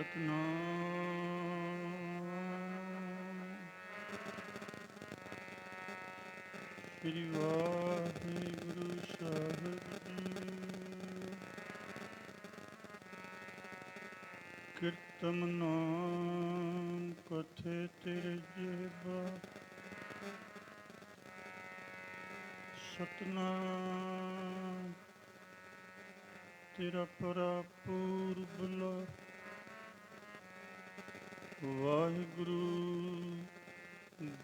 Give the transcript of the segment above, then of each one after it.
ਸਤਨਾਮ ਸ੍ਰੀ ਵਾਹਿਗੁਰੂ ਸਾਹਿਬ ਜੀ। ਕੀਰਤਨ ਨਾਮ ਕਥੇ ਤੇਰੇ ਜੇਬਾ, ਸਤਨਾਮ ਤੇਰਾ ਪਰਾ ਪੂਰਬਲਾ। ਵਾਹਿਗੁਰੂ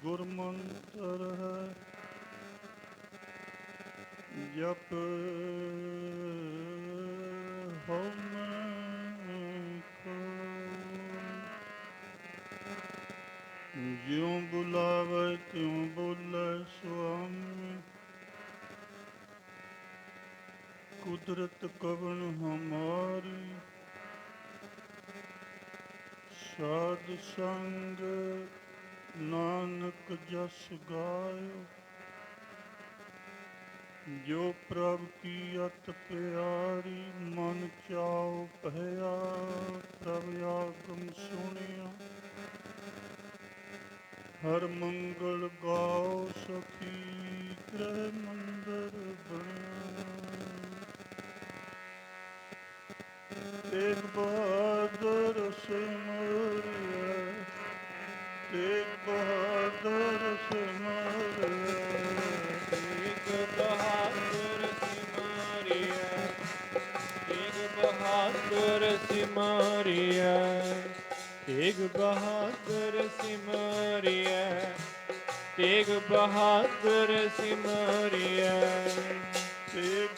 ਗੁਰਮੰਤਰ ਹੈ, ਜਪ ਹਉਮੈ ਖਾਇ। ਜਿਉ ਬੁਲਾਵੇ ਤਿਉ ਬੋਲੇ ਸੁਆਮੀ, ਕੁਦਰਤ ਕਵਣ ਹਮਾਰੀ। ਸਾਧ ਸੰਗ ਨਾਨਕ ਜਸ ਗਾਇਓ, ਜੋ ਪ੍ਰਭ ਕੀ ਅਤ ਪਿਆਰੀ। ਮਨ ਚਾਉ ਭਇਆ ਪ੍ਰਭ ਆਗਮ ਸੁਣਿਆ, ਹਰ ਮੰਗਲ ਗਾਓ ਸਖੀ ਗ੍ਰਹਿ ਮੰਦਰ ਬਣਿਆ। ਤੇਗ ਬਹਾਦਰ ਸਿਮਰਿਆ, ਤੇਗ ਬਹਾਦਰ ਸਿਮਰਿਆ, ਤੇਗ ਬਹਾਦਰ ਸਿਮਰਿਆ, ਤੇਗ ਬਹਾਦਰ ਸਿਮਰਿਆ, ਤੇਗ ਬਹਾਦਰ ਸਿਮਰਿਆ, ਤੇਗ ਬਹਾਦਰ ਸਿਮਰਿਆ, ਤੇਗ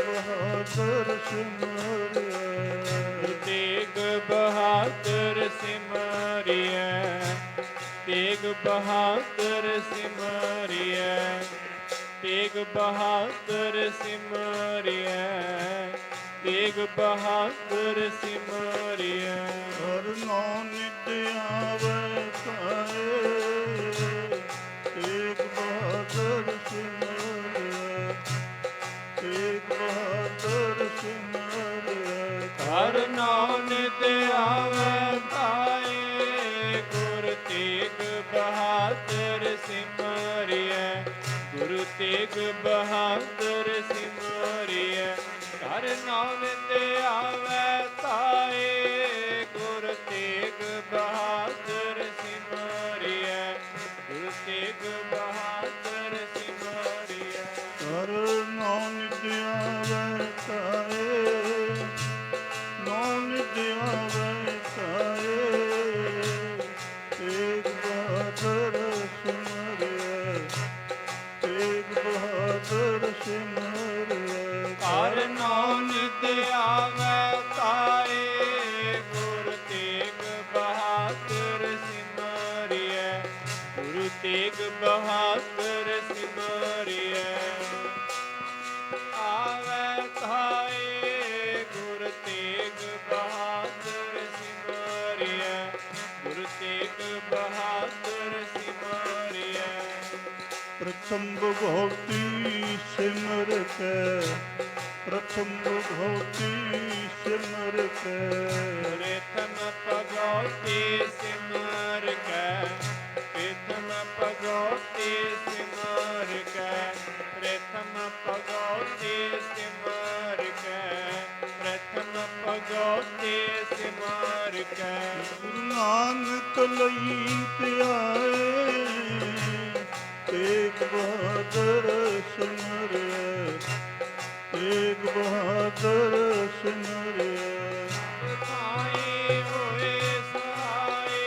ਬਹਾਦਰ ਸਿਮਰਿਆ, ਤੇਗ ਬਹਾਦਰ ਸਿਮਰਿਆ, ਤੇਗ ਬਹਾਦਰ ਸਿਮਰਿਆ, ਤੇਗ ਬਹਾਦਰ ਸਿਮਰਿਆ, ਤੇਗ ਬਹਾਦਰ ਸਿਮਰਿਆ, ਤੇਗ ਬਹਾਦਰ ਸਿਮਰਿਆ। ਹਰ ਨਾਮ ਨਿਤ ਆਵੇ ਕਾਏ, ਤੇਗ ਬਹਾਦਰ ਸਿਮਰਿਆ, ਤੇਗ ਬਹਾਦਰ ਸਿਮਰਿਆ। ਹਰ ਨਾਮ ਨਿਤ ਆਵੇ ਪਾਏ, ਗੁਰ ਤੇਗ ਬਹਾਦਰ ਸਿਮਰਿਆ, ਗੁਰ ਤੇਗ ਬਹਾਦਰ ਸਿਮਰਿਆ। ਹਰ ਨਾਮ ਨਿਤ ਆਵੇ ਪਾਏ, ਗੁਰ ਤੇਗ ਬਹਾਦਰ ਸਿਮਰਿਆ, ਗੁਰ ਤੇਗ ਬਹਾਦਰ ਸਿਮਰਿਆ। ਹਰ ਨਾਮ ਨਿਤ ਆਵੇ ਕਾਏ, ਨਾਮ ਨਿਤ ਆਵੇ ਕਾਏ, ਤੇਗ ਬਹਾਦਰ ਸਿਮਰਿਆ, ਤੇਗ ਬਹਾਦਰ ਸਿਮਰਿਆ। ਹਰ ਨਾਮ ਨਿਤ ਆਵੇ ਤਾਏ, ਗੁਰ ਤੇਗ ਬਹਾਦਰ ਸਿਮਰਿਆ, ਗੁਰ ਤੇਗ ਬਹਾਦਰ ਸਿਮਰਿਆ। ਆਵੇ ਤਾਏ, ਗੁਰ ਤੇਗ ਬਹਾਦਰ ਸਿਮਰਿਆ, ਗੁਰ ਤੇਗ ਬਹਾਦਰ ਸਿਮਰਿਆ। ਪ੍ਰਥਮ ਭਗਵਤੀ ਸਿਮਰ ਕੈ, ਪ੍ਰਥਮ ਭਗਵਤੀ ਸਿਮਰ ਕੈ, ਪ੍ਰਥਮ ਭਗਵਤੀ ਸਿਮਰ ਕੈ, ਪ੍ਰਥਮ ਭਗਵਤੀ ਸਿਮਰ ਕੈ, ਪ੍ਰਥਮ ਭਗਵਤੀ ਸਿਮਰ ਕੈ, ਪ੍ਰਥਮ ਭਗਵਤੀ ਸਿਮਰ ਕੈ। ਗੁਰੂ ਨਾਨਕ ਲਈ ਧਿਆਏ, ਤੇਗ ਬਹਾਦਰ ਸਿਮਰਿਆ, ਤੇਗ ਬਹਾਦਰ ਸਿਮਰਿਆ। ਸਹਾਈ ਹੋਏ ਸਹਾਈ,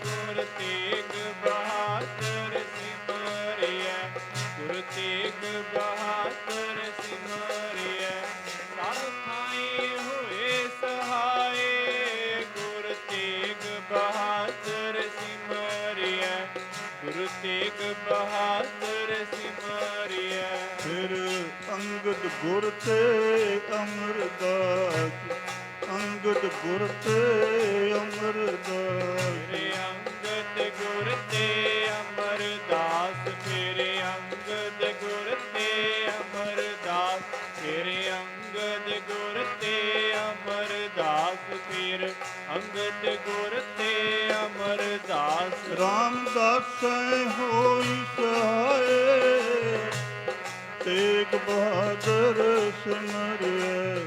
ਗੁਰ ਤੇਗ ਬਹਾਦਰ ਸਿਮਰਿਆ, ਗੁਰ ਤੇਗ ਬਹਾਦਰ ਸਿਮਰਿਆ। ਸਭ ਥਾਈ ਹੋਏ ਸਹਾਈ, ਗੁਰ ਤੇਗ ਬਹਾਦਰ ਸਿਮਰਿਆ, ਗੁਰ ਤੇਗ ਬਹਾਦਰ ਸਿਮਰਿਆ। ਫਿਰ ਅੰਗਦ ਗੁਰ ਤੇ ਅਮਰਦਾਸ, ਅੰਗਦ ਗੁਰ ਤੇ ਅਮਰਦਾਸ। ਮੇਰੇ ਅੰਗਦ ਗੁਰ ਤੇ ਅਮਰਦਾਸ, ਮੇਰੇ ਅੰਗਦ ਗੁਰ ਤੇ ਅਮਰਦਾਸ, ਮੇਰੇ ਅੰਗਦ ਨਿਤ ਗੁਰ ਤੇ ਅਮਰਦਾਸ ਰਾਮਦਾਸੈ ਹੋਈ ਸਹਾਏ, ਤੇਗ ਬਹਾਦਰ ਸਿਮਰਿਐ,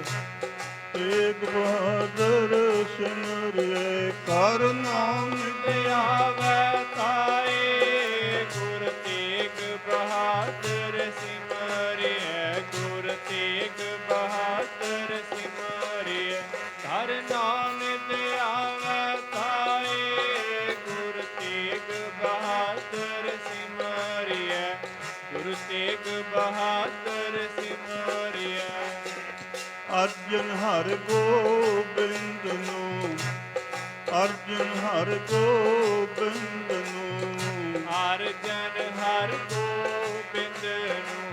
ਤੇਗ ਬਹਾਦਰ ਸਿਮਰਿਐ। ਕਰ ਨਾਨਕ ਆਵੈ ਤਾਏ ਗੁਰ ਤੇਗ ਬਹਾਦਰ ਸਿਮਰਿਐ, ਗੁਰ ਤੇਗ ਬਹਾਦਰ ਸਿਮਰਿਐ। ਹਰ ਨਾਨਕ ਆਵੈ ਤਾਏ ਗੁਰ ਤੇਗ ਬਹਾਦਰ ਸਿਮਰਿਐ, ਗੁਰ ਤੇਗ ਬਹਾਦਰ ਸਿਮਰਿਐ। ਅਰਜਨ ਹਰ ਗੋਬਿੰਦ ਨੂੰ, ਅਰਜਨ ਹਰ ਗੋਬਿੰਦ ਨੂੰ, ਅਰਜਨ ਹਰ ਗੋਬਿੰਦ ਨੂੰ,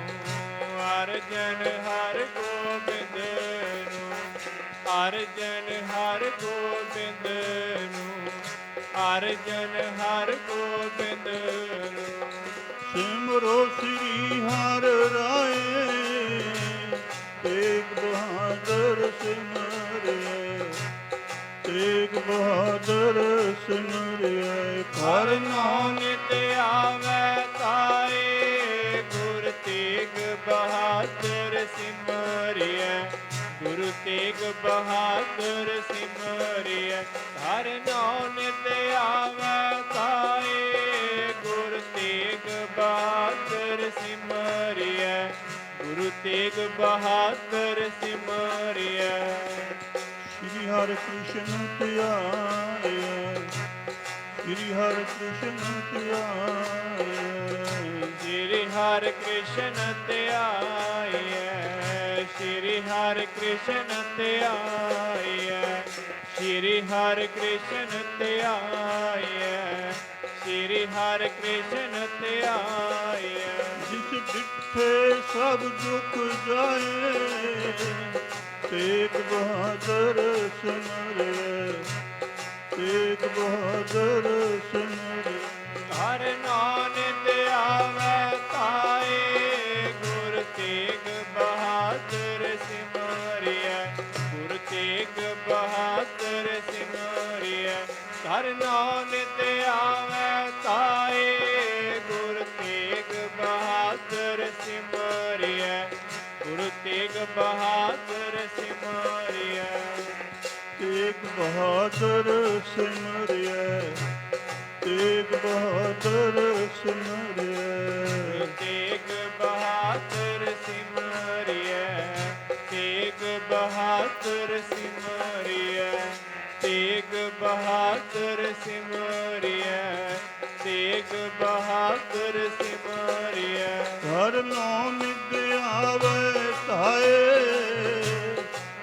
ਅਰਜਨ ਹਰ ਗੋਬਿੰਦ ਨੂੰ, ਅਰਜਨ ਹਰ ਗੋਬਿੰਦ ਨੂੰ, ਅਰਜਨ ਹਰ ਗੋਬਿੰਦ ਨੂੰ। ਸਿਮਰੋ ਸ੍ਰੀ ਹਰਿ ਰਾਏ, ਤੇਗ ਬਹਾਦਰ ਸਿਮਰਿਐ, ਤੇਗ ਬਹਾਦਰ ਸਿਮਰਿਐ। ਹਰ ਕਰ ਨਾਨਕ ਆਵੈ ਤਾਏ ਗੁਰ ਤੇਗ ਬਹਾਦਰ ਸਿਮਰਿਐ, ਗੁਰ ਤੇਗ ਬਹਾਦਰ ਸਿਮਰਿਐ। ਹਰ ਨਾਨਕ ਆਵੈ ਤਾਏ ਗੁਰ ਤੇਗ ਬਹਾਦਰ ਸਿਮਰਿਐ, ਗੁਰੂ ਤੇਗ ਬਹਾਦਰ ਸਿਮਰਿਐ। ਸ਼੍ਰੀ ਹਰਿ ਕ੍ਰਿਸ਼ਨ ਧਿਆਇਐ, ਸ਼੍ਰੀ ਹਰਿ ਕ੍ਰਿਸ਼ਨ ਧਿਆਇਐ, ਸ਼੍ਰੀ ਹਰਿ ਕ੍ਰਿਸ਼ਨ ਧਿਆਇਐ, ਸ਼੍ਰੀ ਹਰਿ ਕ੍ਰਿਸ਼ਨ ਧਿਆਇਐ, ਸ਼੍ਰੀ ਹਰਿ ਕ੍ਰਿਸ਼ਨ ਧਿਆਇਐ, ਸ਼੍ਰੀ ਹਰਿ ਕ੍ਰਿਸ਼ਨ ਧਿਆਇਐ। ਜਿਸ ਡਿਠੇ ਸਭ ਦੁਖ ਜਾਏ, ਤੇਗ ਬਹਾਦਰ ਸਿਮਰਿਐ, ਤੇਗ ਬਹਾਦਰ ਸਿਮਰਿਐ। ਹਰ ਨਾਨਕ ਆਵੈ ਤਾਏ ਗੁਰ ਤੇਗ ਬਹਾਦਰ ਸਿਮਰਿਐ, ਗੁਰ ਤੇਗ ਬਹਾਦਰ ਸਿਮਰਿਐ। ਹਰ ਨਾਨਕ ਆਵੈ ਤਾਏ ਗੁਰ ਤੇਗ ਬਹਾਦਰ ਸਿਮਰਿਐ, ਗੁਰ ਤੇਗ ਬਹਾਦਰ ਸਿਮਰਿਐ। ਤੇਗ ਬਹਾਦਰ ਸਿਮਰਿਐ, ਤੇਗ ਬਹਾਦਰ ਸਿਮਰਿਐ, ਤੇਗ ਬਹਾਦਰ ਸਿਮਰਿਐ, ਤੇਗ ਬਹਾਦਰ ਸਿਮਰਿਐ, ਤੇਗ ਬਹਾਦਰ ਸਿਮਰਿਐ, ਤੇਗ ਬਹਾਦਰ ਸਿਮਰਿਐ। ਹਰ ਨਾਨਕ ਆਵੈ ਤਾਏ,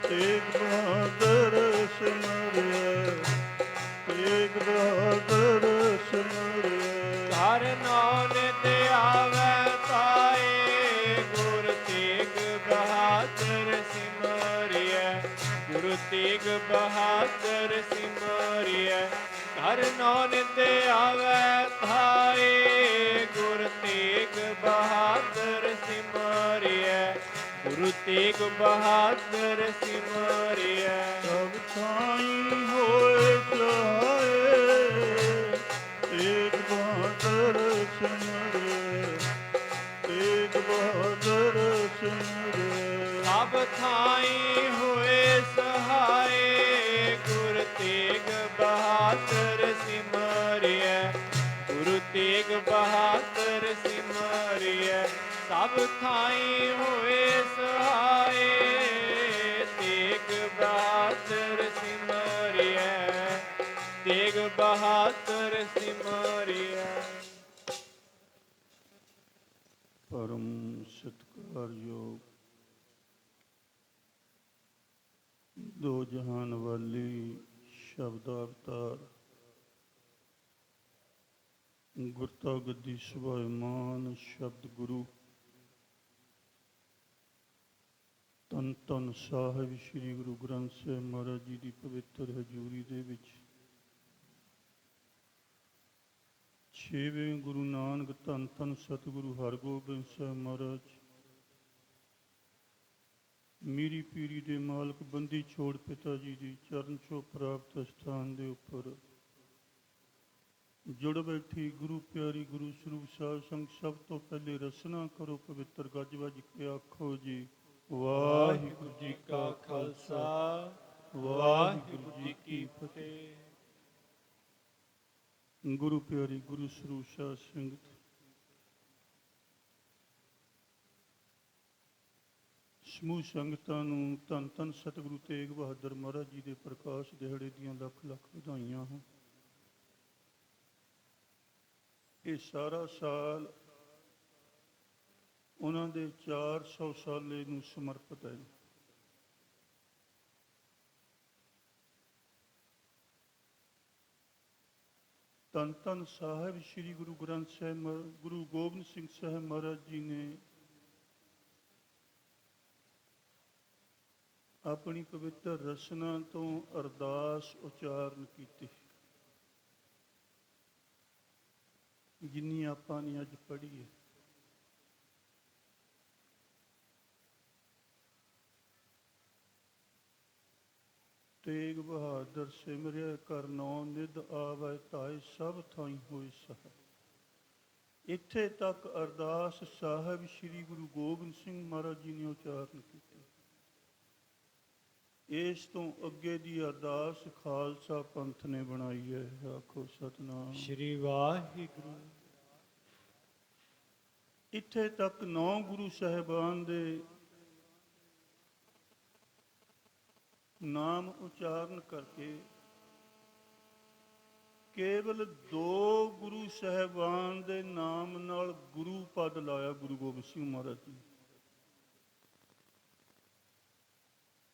ਤੇਗ ਬਹਾਦਰ ਸਿਮਰਿਐ, ਤੇਗ ਬਹਾਦਰ ਸਿਮਰਿਐ। ਹਰ ਨਾਨਕ ਆਵੈ ਤਾਏ ਗੁਰ ਤੇਗ ਬਹਾਦਰ ਸਿਮਰਿਐ, ਗੁਰ ਤੇਗ ਬਹਾਦਰ ਸਿਮਰਿਐ। ਹਰ ਨਾਨਕ ਆਵੈ ਤਾਏ ਗੁਰ ਤੇਗ ਬਹਾਦਰ ਸਿਮਰਿਐ, ਗੁਰ ਤੇਗ ਬਹਾਦਰ ਸਿਮਰਿਐ। ਸਭ ਥਾਈ ਹੋਏ ਸਹਾਏ, ਤੇਗ ਬਹਾਦਰ ਸਿਮਰਿਐ, ਤੇਗ ਬਹਾਦਰ ਸਿਮਰਿਐ। ਸਭ ਥਾਈ ਹੋਏ ਸਹਾਏ ਗੁਰ ਤੇਗ ਬਹਾਦਰ ਸਿਮਰਿਐ, ਗੁਰੂ ਤੇਗ ਬਹਾਦਰ ਸਿਮਰਿਐ। ਸਭ ਥਾਈ ਹੋਏ ਸਹਾਏ ਤੇਗ ਬਹਾਦਰ ਸਿਮਰਿਐ, ਤੇਗ ਬਹਾਦਰ ਸਿਮਰਿਐ। ਪਰਮ ਸਤਿਕਾਰਯੋਗ ਦੋ ਜਹਾਨ ਵਾਲੀ ਸ਼ਬਦ ਅਵਤਾਰ ਗੁਰਤਾ ਗੱਦੀ ਸੁਭਾਇਮਾਨ ਸ਼ਬਦ ਗੁਰੂ ਧੰਨ ਧੰਨ ਸਾਹਿਬ ਸ੍ਰੀ ਗੁਰੂ ਗ੍ਰੰਥ ਸਾਹਿਬ ਮਹਾਰਾਜ ਜੀ ਦੀ ਪਵਿੱਤਰ ਹਜ਼ੂਰੀ ਦੇ ਵਿੱਚ ਛੇਵੇਂ ਗੁਰੂ ਨਾਨਕ ਧੰਨ ਧੰਨ ਸਤਿਗੁਰੂ ਹਰਗੋਬਿੰਦ ਸਾਹਿਬ ਮਹਾਰਾਜ ਮੀਰੀ ਪੀਰੀ ਦੇ ਮਾਲਕ ਬੰਦੀ ਛੋੜ ਪਿਤਾ ਜੀ ਦੀ ਚਰਨ ਛੋਹ ਪ੍ਰਾਪਤ ਸਥਾਨ ਦੇ ਉੱਪਰ ਜੁੜ ਬੈਠੀ ਗੁਰੂ ਪਿਆਰੀ ਗੁਰੂ ਸਰੂਪ ਸਾਧ ਸੰਗ ਸਭ ਤੋਂ ਪਹਿਲੇ ਰਸਨਾ ਕਰੋ ਪਵਿੱਤਰ ਗੱਜ ਵੱਜ ਕੇ ਆਖੋ ਜੀ ਵਾਹਿਗੁਰੂ ਜੀ ਕਾ ਖਾਲਸਾ ਵਾਹਿਗੁਰੂ ਜੀ ਕੀ ਫਤਿਹ। ਗੁਰੂ ਪਿਆਰੀ ਗੁਰੂ ਸਰੂਪ ਸਾਧ ਸੰਗਤ, ਸਮੂਹ ਸੰਗਤਾਂ ਨੂੰ ਧੰਨ ਧੰਨ ਸਤਿਗੁਰੂ ਤੇਗ ਬਹਾਦਰ ਮਹਾਰਾਜ ਜੀ ਦੇ ਪ੍ਰਕਾਸ਼ ਦਿਹਾੜੇ ਦੀਆਂ ਲੱਖ ਲੱਖ ਵਧਾਈਆਂ ਹੋਣ। ਇਹ ਸਾਰਾ ਸਾਲ ਉਹਨਾਂ ਦੇ 400 ਸਾਲੇ ਨੂੰ ਸਮਰਪਿਤ ਹੈ। ਧੰਨ ਧੰਨ ਸਾਹਿਬ ਸ੍ਰੀ ਗੁਰੂ ਗ੍ਰੰਥ ਸਾਹਿਬ ਗੁਰੂ ਗੋਬਿੰਦ ਸਿੰਘ ਸਾਹਿਬ ਮਹਾਰਾਜ ਜੀ ਨੇ ਆਪਣੀ ਪਵਿੱਤਰ ਰਸਨਾ ਤੋਂ ਅਰਦਾਸ ਉਚਾਰਨ ਕੀਤੀ, ਜਿੰਨੀ ਆਪਾਂ ਨੇ ਅੱਜ ਪੜ੍ਹੀ ਹੈ। ਤੇਗ ਬਹਾਦਰ ਸਿਮਰਿਆ ਕਰ ਨੌ ਨਿਧ ਆਵੈ ਧਾਇ ਸਭ ਥਾਈ ਹੋਏ ਸਹਾਇ। ਇੱਥੇ ਤੱਕ ਅਰਦਾਸ ਸਾਹਿਬ ਸ੍ਰੀ ਗੁਰੂ ਗੋਬਿੰਦ ਸਿੰਘ ਮਹਾਰਾਜ ਜੀ ਨੇ ਉਚਾਰਨ ਕੀਤੀ। ਇਸ ਤੋਂ ਅੱਗੇ ਦੀ ਅਰਦਾਸ ਖਾਲਸਾ ਪੰਥ ਨੇ ਬਣਾਈ ਹੈ। ਆਖੋ ਸਤਿਨਾਮ ਸ੍ਰੀ ਵਾਹਿਗੁਰੂ। ਇੱਥੇ ਤੱਕ 9 ਗੁਰੂ ਸਾਹਿਬਾਨ ਦੇ ਨਾਮ ਉਚਾਰਨ ਕਰਕੇ ਕੇਵਲ 2 ਗੁਰੂ ਸਾਹਿਬਾਨ ਦੇ ਨਾਮ ਨਾਲ ਗੁਰੂ ਪਦ ਲਾਇਆ ਗੁਰੂ ਗੋਬਿੰਦ ਸਿੰਘ ਮਹਾਰਾਜ ਜੀ।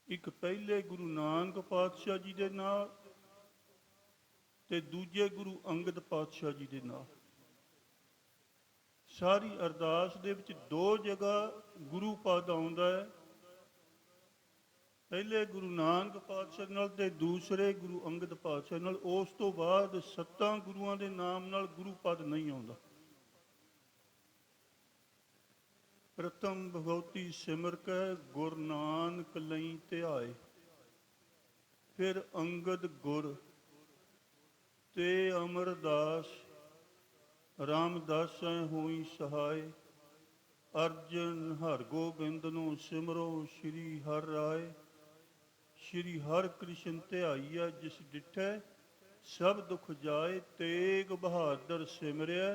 ਇੱਕ ਪਹਿਲੇ ਗੁਰੂ ਨਾਨਕ ਪਾਤਸ਼ਾਹ ਜੀ ਦੇ ਨਾਲ ਤੇ ਦੂਜੇ ਗੁਰੂ ਅੰਗਦ ਪਾਤਸ਼ਾਹ ਜੀ ਦੇ ਨਾਲ। ਸਾਰੀ ਅਰਦਾਸ ਦੇ ਵਿੱਚ 2 ਜਗ੍ਹਾ ਗੁਰੂ ਪਦ ਆਉਂਦਾ ਹੈ, ਪਹਿਲੇ ਗੁਰੂ ਨਾਨਕ ਪਾਤਸ਼ਾਹ ਨਾਲ ਤੇ ਦੂਸਰੇ ਗੁਰੂ ਅੰਗਦ ਪਾਤਸ਼ਾਹ ਨਾਲ। ਉਸ ਤੋਂ ਬਾਅਦ 7 ਗੁਰੂਆਂ ਦੇ ਨਾਮ ਨਾਲ ਗੁਰੂ ਪਦ ਨਹੀਂ ਆਉਂਦਾ। ਪ੍ਰਥਮ ਭਗਉਤੀ ਸਿਮਰ ਕੈ ਗੁਰ ਨਾਨਕ ਲਈ ਧਿਆਏ, ਫਿਰ ਅੰਗਦ ਗੁਰ ਤੇ ਅਮਰਦਾਸ ਰਾਮਦਾਸੈ ਹੋਈ ਸਹਾਇ। ਅਰਜਨ ਹਰ ਗੋਬਿੰਦ ਨੂੰ ਸਿਮਰੋ ਸ਼੍ਰੀ ਹਰਿ ਰਾਏ। ਸ਼੍ਰੀ ਹਰਿ ਕ੍ਰਿਸ਼ਨ ਧਿਆਈਆ ਜਿਸ ਡਿਠੈ ਸਭ ਦੁਖ ਜਾਏ। ਤੇਗ ਬਹਾਦਰ ਸਿਮਰਿਆ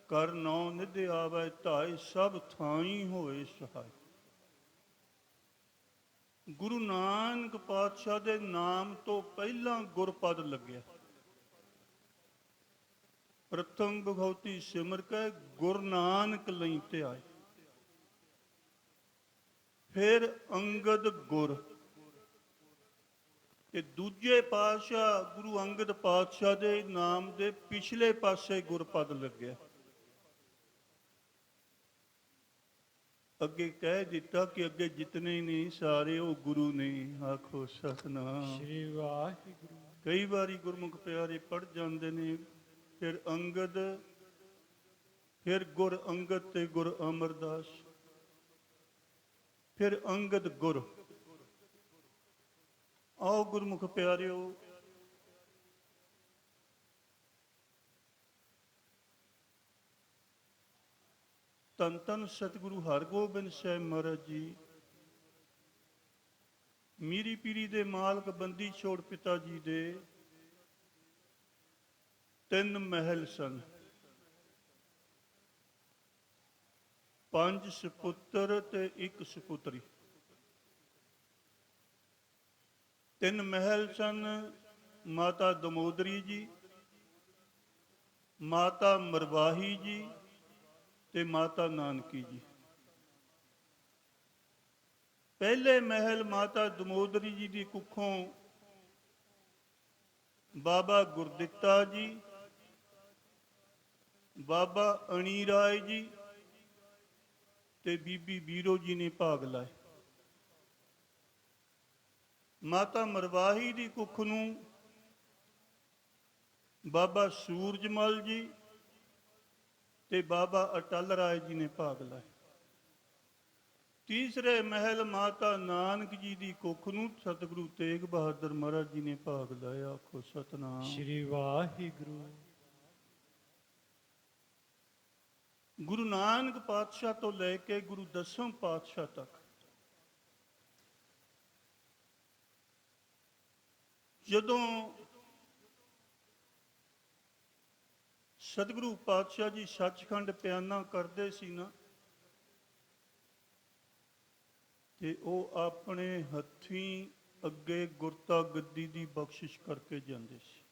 ਕਰ ਨੌ ਨਿਧ ਆਵੈ ਧਾਇ ਸਭ ਥਾਈ ਹੋਏ ਸਹਾਇ। ਗੁਰੂ ਨਾਨਕ ਪਾਤਸ਼ਾਹ ਦੇ ਨਾਮ ਤੋਂ ਪਹਿਲਾਂ ਗੁਰਪਦ ਲੱਗਿਆ। ਪ੍ਰਥਮ ਭਗਉਤੀ ਸਿਮਰ ਕੈ ਗੁਰ ਨਾਨਕ ਲਈ ਧਿਆਏ, ਫਿਰ ਅੰਗਦ ਗੁਰ ਤੇ ਦੂਜੇ ਪਾਤਸ਼ਾਹ ਗੁਰੂ ਅੰਗਦ ਪਾਤਸ਼ਾਹ ਦੇ ਨਾਮ ਦੇ ਪਿਛਲੇ ਪਾਸੇ ਗੁਰਪਦ ਲੱਗਿਆ। ਅੱਗੇ ਕਹਿ ਦਿੱਤਾ ਕਿ ਅੱਗੇ ਜਿਤਨੇ ਨੇ ਸਾਰੇ ਉਹ ਗੁਰੂ ਨੇ। ਆਖੋ ਸਤਿਨਾਮ ਸ੍ਰੀ ਵਾਹਿਗੁਰੂ। ਕਈ ਵਾਰੀ ਗੁਰਮੁਖ ਪਿਆਰੇ ਪੜ੍ਹ ਜਾਂਦੇ ਨੇ, ਫਿਰ ਅੰਗਦ, ਫਿਰ ਗੁਰ ਅੰਗਦ ਤੇ ਗੁਰ ਅਮਰਦਾਸ, ਫਿਰ ਅੰਗਦ ਗੁਰ। ਆਓ ਗੁਰਮੁਖ ਪਿਆਰਿਓ, ਧੰਨ ਧੰਨ ਸਤਿਗੁਰੂ ਹਰਗੋਬਿੰਦ ਸਾਹਿਬ ਮਹਾਰਾਜ ਜੀ ਮੀਰੀ ਪੀਰੀ ਦੇ ਮਾਲਕ ਬੰਦੀ ਛੋੜ ਪਿਤਾ ਜੀ ਦੇ 3 ਮਹਿਲ ਸਨ। 5 ਸੁਪੁੱਤਰ ਤੇ 1 ਸੁਪੁੱਤਰੀ। 3 ਮਹਿਲ ਸਨ। ਮਾਤਾ ਦਮੋਦਰੀ ਜੀ, ਮਾਤਾ ਮਰਵਾਹੀ ਜੀ ਤੇ ਮਾਤਾ ਨਾਨਕੀ ਜੀ। ਪਹਿਲੇ ਮਹਿਲ ਮਾਤਾ ਦਮੋਦਰੀ ਜੀ ਦੀ ਕੁੱਖੋਂ ਬਾਬਾ ਗੁਰਦਿੱਤਾ ਜੀ, ਬਾਬਾ ਅਣੀ ਰਾਏ ਜੀ ਤੇ ਬੀਬੀ ਬੀਰੋ ਜੀ ਨੇ ਭਾਗ ਲਾਏ। ਮਾਤਾ ਮਰਵਾਹੀ ਦੀ ਕੁੱਖ ਨੂੰ ਬਾਬਾ ਸੂਰਜਮਲ ਜੀ ਤੇ ਬਾਬਾ ਅਟਲ ਰਾਏ ਜੀ ਨੇ ਭਾਗ ਲਾਏ। ਤੀਸਰੇ ਮਹਿਲ ਮਾਤਾ ਨਾਨਕ ਜੀ ਦੀ ਕੁੱਖ ਨੂੰ ਸਤਿਗੁਰੂ ਤੇਗ ਬਹਾਦਰ ਮਹਾਰਾਜ ਜੀ ਨੇ ਭਾਗ ਲਾਇਆ। ਆਖੋ ਸਤਨਾਮ। ਸ੍ਰੀ ਵਾਹਿਗੁਰੂ। ਗੁਰੂ ਨਾਨਕ ਪਾਤਸ਼ਾਹ ਤੋਂ ਲੈ ਕੇ ਗੁਰੂ ਦਸਮ ਪਾਤਸ਼ਾਹ ਤੱਕ ਜਦੋਂ ਸਤਿਗੁਰੂ ਪਾਤਸ਼ਾਹ ਜੀ ਸੱਚਖੰਡ ਪਿਆਨਾ ਕਰਦੇ ਸੀ ਨਾ, ਤੇ ਉਹ ਆਪਣੇ ਹੱਥੀਂ ਅੱਗੇ ਗੁਰਤਾ ਗੱਦੀ ਦੀ ਬਖਸ਼ਿਸ਼ ਕਰਕੇ ਜਾਂਦੇ ਸੀ।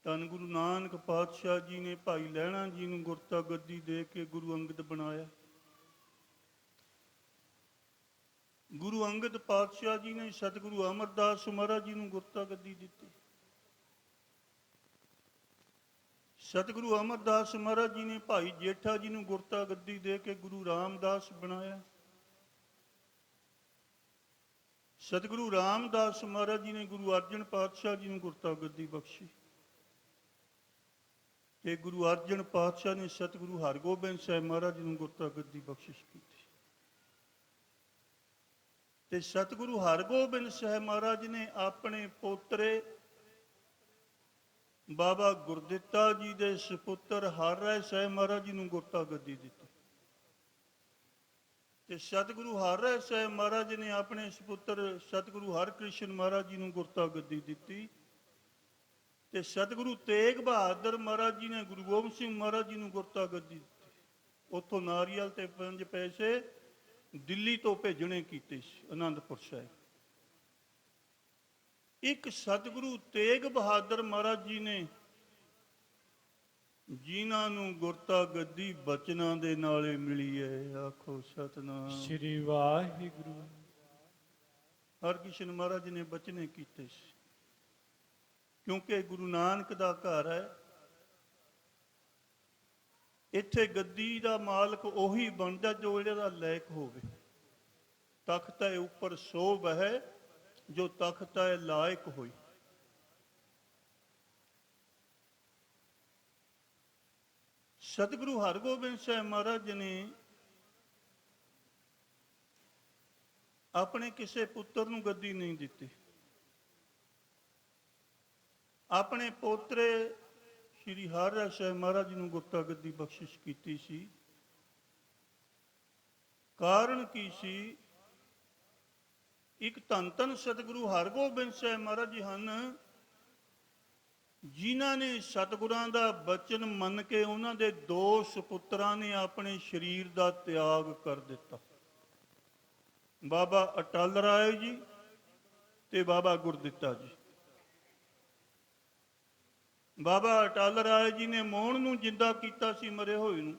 ਧੰਨ ਗੁਰੂ ਨਾਨਕ ਪਾਤਸ਼ਾਹ ਜੀ ਨੇ ਭਾਈ ਲਹਿਣਾ ਜੀ ਨੂੰ ਗੁਰਤਾ ਗੱਦੀ ਦੇ ਕੇ ਗੁਰੂ ਅੰਗਦ ਬਣਾਇਆ। ਗੁਰੂ ਅੰਗਦ ਪਾਤਸ਼ਾਹ ਜੀ ਨੇ ਸਤਿਗੁਰੂ ਅਮਰਦਾਸ ਮਹਾਰਾਜ ਜੀ ਨੂੰ ਗੁਰਤਾ ਗੱਦੀ ਦਿੱਤੀ। ਸਤਿਗੁਰੂ ਅਮਰਦਾਸ ਮਹਾਰਾਜ ਜੀ ਨੇ ਭਾਈ ਜੇਠਾ ਜੀ ਨੂੰ ਗੁਰਤਾ ਗੱਦੀ ਦੇ ਕੇ ਗੁਰੂ ਰਾਮਦਾਸ ਬਣਾਇਆ। ਸਤਿਗੁਰੂ ਰਾਮਦਾਸ ਮਹਾਰਾਜ ਜੀ ਨੇ ਗੁਰੂ ਅਰਜਨ ਪਾਤਸ਼ਾਹ ਜੀ ਨੂੰ ਗੁਰਤਾ ਗੱਦੀ ਬਖਸ਼ੀ। ਤੇ ਗੁਰੂ ਅਰਜਨ ਪਾਤਸ਼ਾਹ ਨੇ ਸਤਿਗੁਰੂ ਹਰਗੋਬਿੰਦ ਸਾਹਿਬ ਮਹਾਰਾਜ ਜੀ ਨੂੰ ਗੁਰਤਾ ਗੱਦੀ ਬਖਸ਼ਿਸ਼ ਕੀਤੀ। ਤੇ ਸਤਿਗੁਰੂ ਹਰਗੋਬਿੰਦ ਸਾਹਿਬ ਮਹਾਰਾਜ ਨੇ ਆਪਣੇ ਪੋਤਰੇ ਬਾਬਾ ਗੁਰਦਿੱਤਾ ਜੀ ਦੇ ਸੁਪੁੱਤਰ ਹਰਿ ਰਾਇ ਸਾਹਿਬ ਮਹਾਰਾਜ ਜੀ ਨੂੰ ਗੁਰਤਾ ਗੱਦੀ ਦਿੱਤੀ। ਤੇ ਸਤਿਗੁਰੂ ਹਰਿ ਰਾਇ ਸਾਹਿਬ ਮਹਾਰਾਜ ਨੇ ਆਪਣੇ ਸੁਪੁੱਤਰ ਸਤਿਗੁਰੂ ਹਰਿਕ੍ਰਿਸ਼ਨ ਮਹਾਰਾਜ ਜੀ ਨੂੰ ਗੁਰਤਾ ਗੱਦੀ ਦਿੱਤੀ। ਤੇ ਸਤਿਗੁਰੂ ਤੇਗ ਬਹਾਦਰ ਮਹਾਰਾਜ ਜੀ ਨੇ ਗੁਰੂ ਗੋਬਿੰਦ ਸਿੰਘ ਮਹਾਰਾਜ ਜੀ ਨੂੰ ਗੁਰਤਾ ਗੱਦੀ ਦਿੱਤੀ। ਉੱਥੋਂ ਨਾਰੀਅਲ ਤੇ 5 ਪੈਸੇ ਦਿੱਲੀ ਤੋਂ ਭੇਜਣੇ ਕੀਤੇ ਸੀ ਅਨੰਦਪੁਰ ਸਾਹਿਬ। ਇੱਕ ਸਤਿਗੁਰੂ ਤੇਗ ਬਹਾਦਰ ਮਹਾਰਾਜ ਜੀ ਨੇ ਜਿਨ੍ਹਾਂ ਨੂੰ ਗੁਰਤਾ ਗੱਦੀ ਬਚਨਾਂ ਦੇ ਨਾਲੇ ਮਿਲੀ ਹੈ। ਆਖੋ ਸਤਨਾਮ। ਸ੍ਰੀ ਵਾਹਿਗੁਰੂ। ਹਰਕ੍ਰਿਸ਼ਨ ਮਹਾਰਾਜ ਨੇ ਬਚਨੇ ਕੀਤੇ ਸੀ, ਕਿਉਂਕਿ ਗੁਰੂ ਨਾਨਕ ਦਾ ਘਰ ਹੈ। ਇੱਥੇ ਗੱਦੀ ਦਾ ਮਾਲਕ ਉਹੀ ਬਣਦਾ ਜੋ ਇਹਦਾ ਲਾਇਕ ਹੋਵੇ। ਤਖਤ ਹੈ ਉੱਪਰ ਸੋਭ ਹੈ ਜੋ ਤਖਤ ਹੈ ਲਾਇਕ ਹੋਈ। ਸਤਿਗੁਰੂ ਹਰਗੋਬਿੰਦ ਸਾਹਿਬ ਮਹਾਰਾਜ ਨੇ ਆਪਣੇ ਕਿਸੇ ਪੁੱਤਰ ਨੂੰ ਗੱਦੀ ਨਹੀਂ ਦਿੱਤੀ। ਆਪਣੇ ਪੋਤਰੇ ਸ਼੍ਰੀ ਹਰਿ ਰਾਇ ਸਾਹਿਬ ਮਹਾਰਾਜ ਜੀ ਨੂੰ ਗੁਰਤਾ ਗੱਦੀ ਬਖਸ਼ਿਸ਼ ਕੀਤੀ ਸੀ। ਕਾਰਨ ਕੀ ਸੀ? ਇੱਕ ਧੰਨ ਧੰਨ ਸਤਿਗੁਰੂ ਹਰਗੋਬਿੰਦ ਸਾਹਿਬ ਮਹਾਰਾਜ ਜੀ ਹਨ, ਜਿਨ੍ਹਾਂ ਨੇ ਸਤਿਗੁਰਾਂ ਦਾ ਬਚਨ ਮੰਨ ਕੇ ਉਹਨਾਂ ਦੇ 2 ਸੁਪੁੱਤਰਾਂ ਨੇ ਆਪਣੇ ਸਰੀਰ ਦਾ ਤਿਆਗ ਕਰ ਦਿੱਤਾ। ਬਾਬਾ ਅਟਲ ਰਾਏ ਜੀ ਤੇ ਬਾਬਾ ਗੁਰਦਿੱਤਾ ਜੀ। ਬਾਬਾ ਅਟਲ ਰਾਏ ਜੀ ਨੇ ਮੋਹਣ ਨੂੰ ਜਿੰਦਾ ਕੀਤਾ ਸੀ, ਮਰੇ ਹੋਏ ਨੂੰ।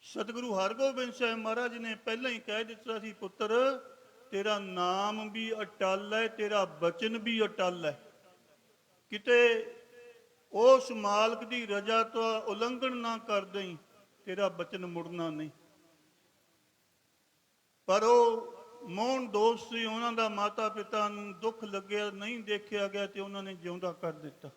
ਸਤਿਗੁਰੂ ਹਰਗੋਬਿੰਦ ਸਾਹਿਬ ਮਹਾਰਾਜ ਨੇ ਪਹਿਲਾਂ ਹੀ ਕਹਿ ਦਿੱਤਾ ਸੀ, ਪੁੱਤਰ ਤੇਰਾ ਨਾਮ ਵੀ ਅਟਲ ਹੈ, ਤੇਰਾ ਬਚਨ ਵੀ ਅਟਲ ਹੈ। ਕਿਤੇ ਉਸ ਮਾਲਕ ਦੀ ਰਜ਼ਾ ਤੋਂ ਉਲੰਘਣ ਨਾ ਕਰ ਦੇਈਂ, ਤੇਰਾ ਬਚਨ ਮੁੜਨਾ ਨਹੀਂ। ਪਰ ਉਹ ਮੋਹਨ ਦੋਸਤ ਸੀ, ਉਹਨਾਂ ਦਾ ਮਾਤਾ ਪਿਤਾ ਨੂੰ ਦੁੱਖ ਲੱਗਿਆ, ਨਹੀਂ ਦੇਖਿਆ ਗਿਆ ਤੇ ਉਹਨਾਂ ਨੇ ਜਿਉਂਦਾ ਕਰ ਦਿੱਤਾ।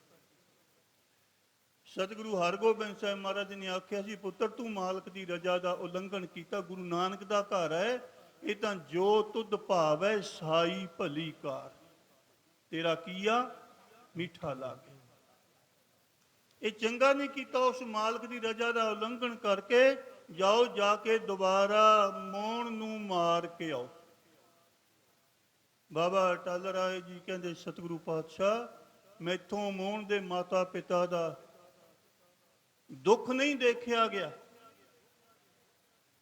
ਸਤਿਗੁਰੂ ਹਰਗੋਬਿੰਦ ਸਾਹਿਬ ਮਹਾਰਾਜ ਨੇ ਆਖਿਆ ਸੀ, ਪੁੱਤਰ ਤੂੰ ਮਾਲਕ ਦੀ ਰਜ਼ਾ ਦਾ ਉਲੰਘਣ ਕੀਤਾ। ਗੁਰੂ ਨਾਨਕ ਦਾ ਘਰ ਹੈ, ਇਹ ਤਾਂ ਜੋ ਤੁਧ ਭਾਵੈ ਸਾਈ ਭਲੀ ਕਾਰ। ਤੇਰਾ ਕੀਆ ਮਿੱਠਾ ਲਾਗੇ। ਇਹ ਚੰਗਾ ਨਹੀਂ ਕੀਤਾ। ਉਸ ਮਾਲਕ ਦੀ ਰਜ਼ਾ ਦਾ ਉਲੰਘਣ ਕਰਕੇ ਜਾਓ, ਜਾ ਕੇ ਦੁਬਾਰਾ ਮੋਹਣ ਨੂੰ ਮਾਰ ਕੇ ਆਓ। ਬਾਬਾ ਅਟਲ ਰਾਏ ਜੀ ਕਹਿੰਦੇ, ਸਤਿਗੁਰੂ ਪਾਤਸ਼ਾਹ ਮੈਥੋਂ ਮੋਹਣ ਦੇ ਮਾਤਾ ਪਿਤਾ ਦਾ ਦੁੱਖ ਨਹੀਂ ਦੇਖਿਆ ਗਿਆ।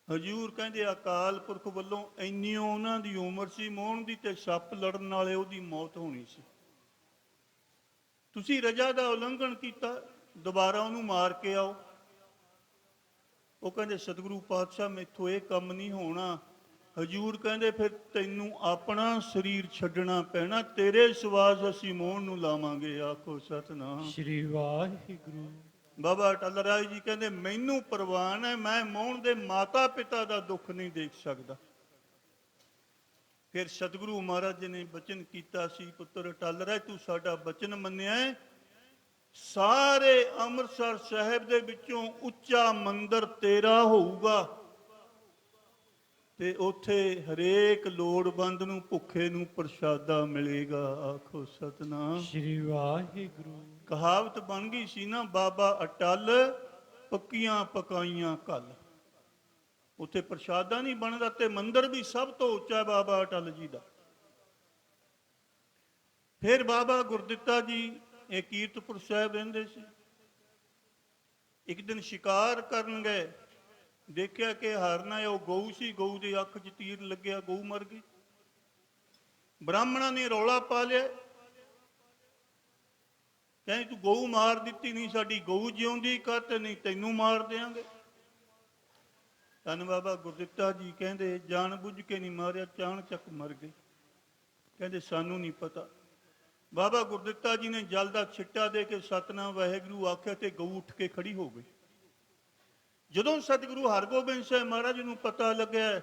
ਹਜ਼ੂਰ ਕਹਿੰਦੇ ਅਕਾਲ ਪੁਰਖ ਵੱਲੋਂ ਇੰਨੀ ਉਹਨਾਂ ਦੀ ਉਮਰ ਸੀ ਮੋਹਣ ਦੀ, ਤੇ ਸੱਪ ਲੜਨ ਨਾਲੇ ਉਹਦੀ ਮੌਤ ਹੋਣੀ ਸੀ। ਤੁਸੀਂ ਰਜ਼ਾ ਦਾ ਉਲੰਘਣ ਕੀਤਾ, ਦੁਬਾਰਾ ਉਹਨੂੰ ਮਾਰ ਕੇ ਆਓ। ਉਹ ਕਹਿੰਦੇ ਸਤਿਗੁਰੂ ਪਾਤਸ਼ਾਹ ਮੈਥੋਂ ਇਹ ਕੰਮ ਨਹੀਂ ਹੋਣਾ। ਹਜ਼ੂਰ ਕਹਿੰਦੇ ਫਿਰ ਤੈਨੂੰ ਆਪਣਾ ਸਰੀਰ ਛੱਡਣਾ ਪੈਣਾ, ਤੇਰੇ ਸਵਾਸ ਅਸੀਂ ਮੋਹਣ ਨੂੰ ਲਾਵਾਂਗੇ। ਆਖੋ ਸਤਨਾਮ। ਸ੍ਰੀ ਵਾਹਿਗੁਰੂ। ਬਾਬਾ ਅਟਲ ਰਾਏ ਜੀ ਕਹਿੰਦੇ ਮੈਨੂੰ ਪ੍ਰਵਾਨ ਹੈ, ਮੈਂ ਮੋਹਣ ਦੇ ਮਾਤਾ ਪਿਤਾ ਦਾ ਦੁੱਖ ਨਹੀਂ ਦੇਖ ਸਕਦਾ। ਫਿਰ ਸਤਿਗੁਰੂ ਮਹਾਰਾਜ ਨੇ ਬਚਨ ਕੀਤਾ ਸੀ, ਪੁੱਤਰ ਅਟਲ ਰਾਏ ਤੂੰ ਸਾਡਾ ਬਚਨ ਮੰਨਿਆ ਹੈ, ਸਾਰੇ ਅੰਮ੍ਰਿਤਸਰ ਸਾਹਿਬ ਦੇ ਵਿੱਚੋਂ ਉੱਚਾ ਮੰਦਿਰ ਤੇਰਾ ਹੋਊਗਾ। ਤੇ ਉੱਥੇ ਹਰੇਕ ਲੋੜਵੰਦ ਨੂੰ, ਭੁੱਖੇ ਨੂੰ ਪ੍ਰਸ਼ਾਦਾ ਮਿਲੇਗਾ। ਆਖੋ ਸਤਨਾਮ। ਸ਼੍ਰੀ ਵਾਹਿਗੁਰੂ। ਕਹਾਵਤ ਬਣ ਗਈ ਸੀ ਨਾ, ਬਾਬਾ ਅਟਲ ਪੱਕੀਆਂ ਪਕਾਈਆਂ ਘੱਲ। ਉੱਥੇ ਪ੍ਰਸ਼ਾਦਾ ਨਹੀਂ ਬਣਦਾ, ਤੇ ਮੰਦਿਰ ਵੀ ਸਭ ਤੋਂ ਉੱਚਾ ਬਾਬਾ ਅਟਲ ਜੀ ਦਾ। ਫਿਰ ਬਾਬਾ ਗੁਰਦਿੱਤਾ ਜੀ ਇਹ ਕੀਰਤਪੁਰ ਸਾਹਿਬ ਰਹਿੰਦੇ ਸੀ। ਇੱਕ ਦਿਨ ਸ਼ਿਕਾਰ ਕਰਨ ਗਏ, ਦੇਖਿਆ ਕਿ ਹਰਨਾ ਉਹ ਗਊ ਸੀ, ਗਊ ਦੀ ਅੱਖ 'ਚ ਤੀਰ ਲੱਗਿਆ, ਗਊ ਮਰ ਗਈ। ਬ੍ਰਾਹਮਣਾਂ ਨੇ ਰੌਲਾ ਪਾ ਲਿਆ, ਕਹਿੰਦੇ ਤੂੰ ਗਊ ਮਾਰ ਦਿੱਤੀ, ਨਹੀਂ ਸਾਡੀ ਗਊ ਜਿਉਂਦੀ ਕਰ, ਤੇ ਨਹੀਂ ਤੈਨੂੰ ਮਾਰ ਦਿਆਂਗੇ। ਧੰਨ ਬਾਬਾ ਗੁਰਦਿੱਤਾ ਜੀ ਕਹਿੰਦੇ ਜਾਣ ਬੁੱਝ ਕੇ ਨਹੀਂ ਮਾਰਿਆ, ਚਾਣਚੱਕ ਮਰ ਗਏ। ਕਹਿੰਦੇ ਸਾਨੂੰ ਨਹੀਂ ਪਤਾ। ਬਾਬਾ ਗੁਰਦਿੱਤਾ ਜੀ ਨੇ ਜਲ ਦਾ ਛਿੱਟਾ ਦੇ ਕੇ ਸਤਨਾਮ ਵਾਹਿਗੁਰੂ ਆਖਿਆ ਤੇ ਗਊ ਉੱਠ ਕੇ ਖੜੀ ਹੋ ਗਈ। ਜਦੋਂ ਸਤਿਗੁਰੂ ਹਰਗੋਬਿੰਦ ਸਾਹਿਬ ਮਹਾਰਾਜ ਨੂੰ ਪਤਾ ਲੱਗਿਆ,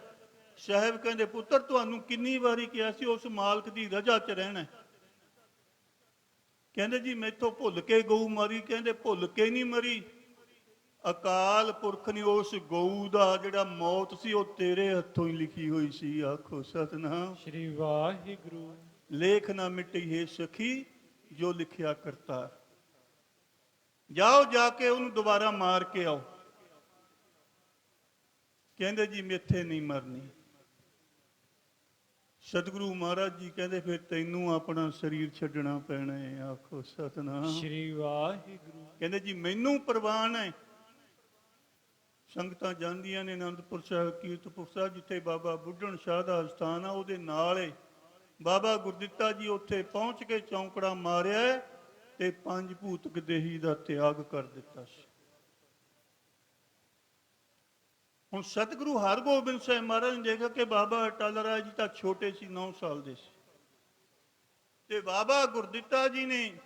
ਸਾਹਿਬ ਕਹਿੰਦੇ ਪੁੱਤਰ ਤੁਹਾਨੂੰ ਕਿੰਨੀ ਵਾਰੀ ਕਿਹਾ ਸੀ ਉਸ ਮਾਲਕ ਦੀ ਰਜ਼ਾ 'ਚ ਰਹਿਣਾ। ਕਹਿੰਦੇ ਜੀ ਮੈਥੋਂ ਭੁੱਲ ਕੇ ਗਊ ਮਰੀ। ਕਹਿੰਦੇ ਭੁੱਲ ਕੇ ਨਹੀਂ ਮਰੀ, ਅਕਾਲ ਪੁਰਖ ਨੇ ਉਸ ਗਊ ਦਾ ਜਿਹੜਾ ਮੌਤ ਸੀ ਉਹ ਤੇਰੇ ਹੱਥੋਂ ਹੀ ਲਿਖੀ ਹੋਈ ਸੀ। ਆਖੋ ਸਤਨਾਮ। ਸ਼੍ਰੀ ਵਾਹਿਗੁਰੂ। ਲੇਖ ਨਾ ਮਿਟੀ ਹੈ ਸਖੀ ਜੋ ਲਿਖਿਆ ਕਰਤਾ। ਜਾਓ ਜਾ ਕੇ ਉਹਨੂੰ ਦੁਬਾਰਾ ਮਾਰ ਕੇ ਆਓ। ਕਹਿੰਦੇ ਜੀ ਮੇਥੇ ਨਹੀਂ ਮਰਨੀ। ਸਤਿਗੁਰੂ ਮਹਾਰਾਜ ਜੀ ਕਹਿੰਦੇ ਫਿਰ ਤੈਨੂੰ ਆਪਣਾ ਸਰੀਰ ਛੱਡਣਾ ਪੈਣਾ ਹੈ। ਆਖੋ ਸਤਨਾਮ। ਸ਼੍ਰੀ ਵਾਹਿਗੁਰੂ। ਕਹਿੰਦੇ ਜੀ ਮੈਨੂੰ ਪ੍ਰਵਾਨ ਹੈ। ਸੰਗਤਾਂ ਜਾਂਦੀਆਂ ਨੇ ਅਨੰਦਪੁਰ ਸਾਹਿਬ, ਕੀਰਤਪੁਰ ਸਾਹਿਬ, ਜਿੱਥੇ ਬਾਬਾ ਬੁੱਢਣ ਸ਼ਾਹ ਦਾ ਅਸਥਾਨ ਆ, ਉਹਦੇ ਨਾਲ ਏ ਬਾਬਾ ਗੁਰਦਿੱਤਾ ਜੀ ਉੱਥੇ ਪਹੁੰਚ ਕੇ ਚੌਂਕੜਾ ਮਾਰਿਆ ਤੇ ਪੰਜ ਭੂਤਕ ਦੇਹੀ ਦਾ ਤਿਆਗ ਕਰ ਦਿੱਤਾ ਸੀ। ਹੁਣ ਸਤਿਗੁਰੂ ਹਰਗੋਬਿੰਦ ਸਾਹਿਬ ਮਹਾਰਾਜ ਨੇ ਦੇਖਿਆ ਕਿ ਬਾਬਾ ਅਟਲ ਰਾਏ ਜੀ ਤਾਂ ਛੋਟੇ ਸੀ, 9 ਸਾਲ ਦੇ ਸੀ, ਤੇ ਬਾਬਾ ਗੁਰਦਿੱਤਾ ਜੀ ਨੇ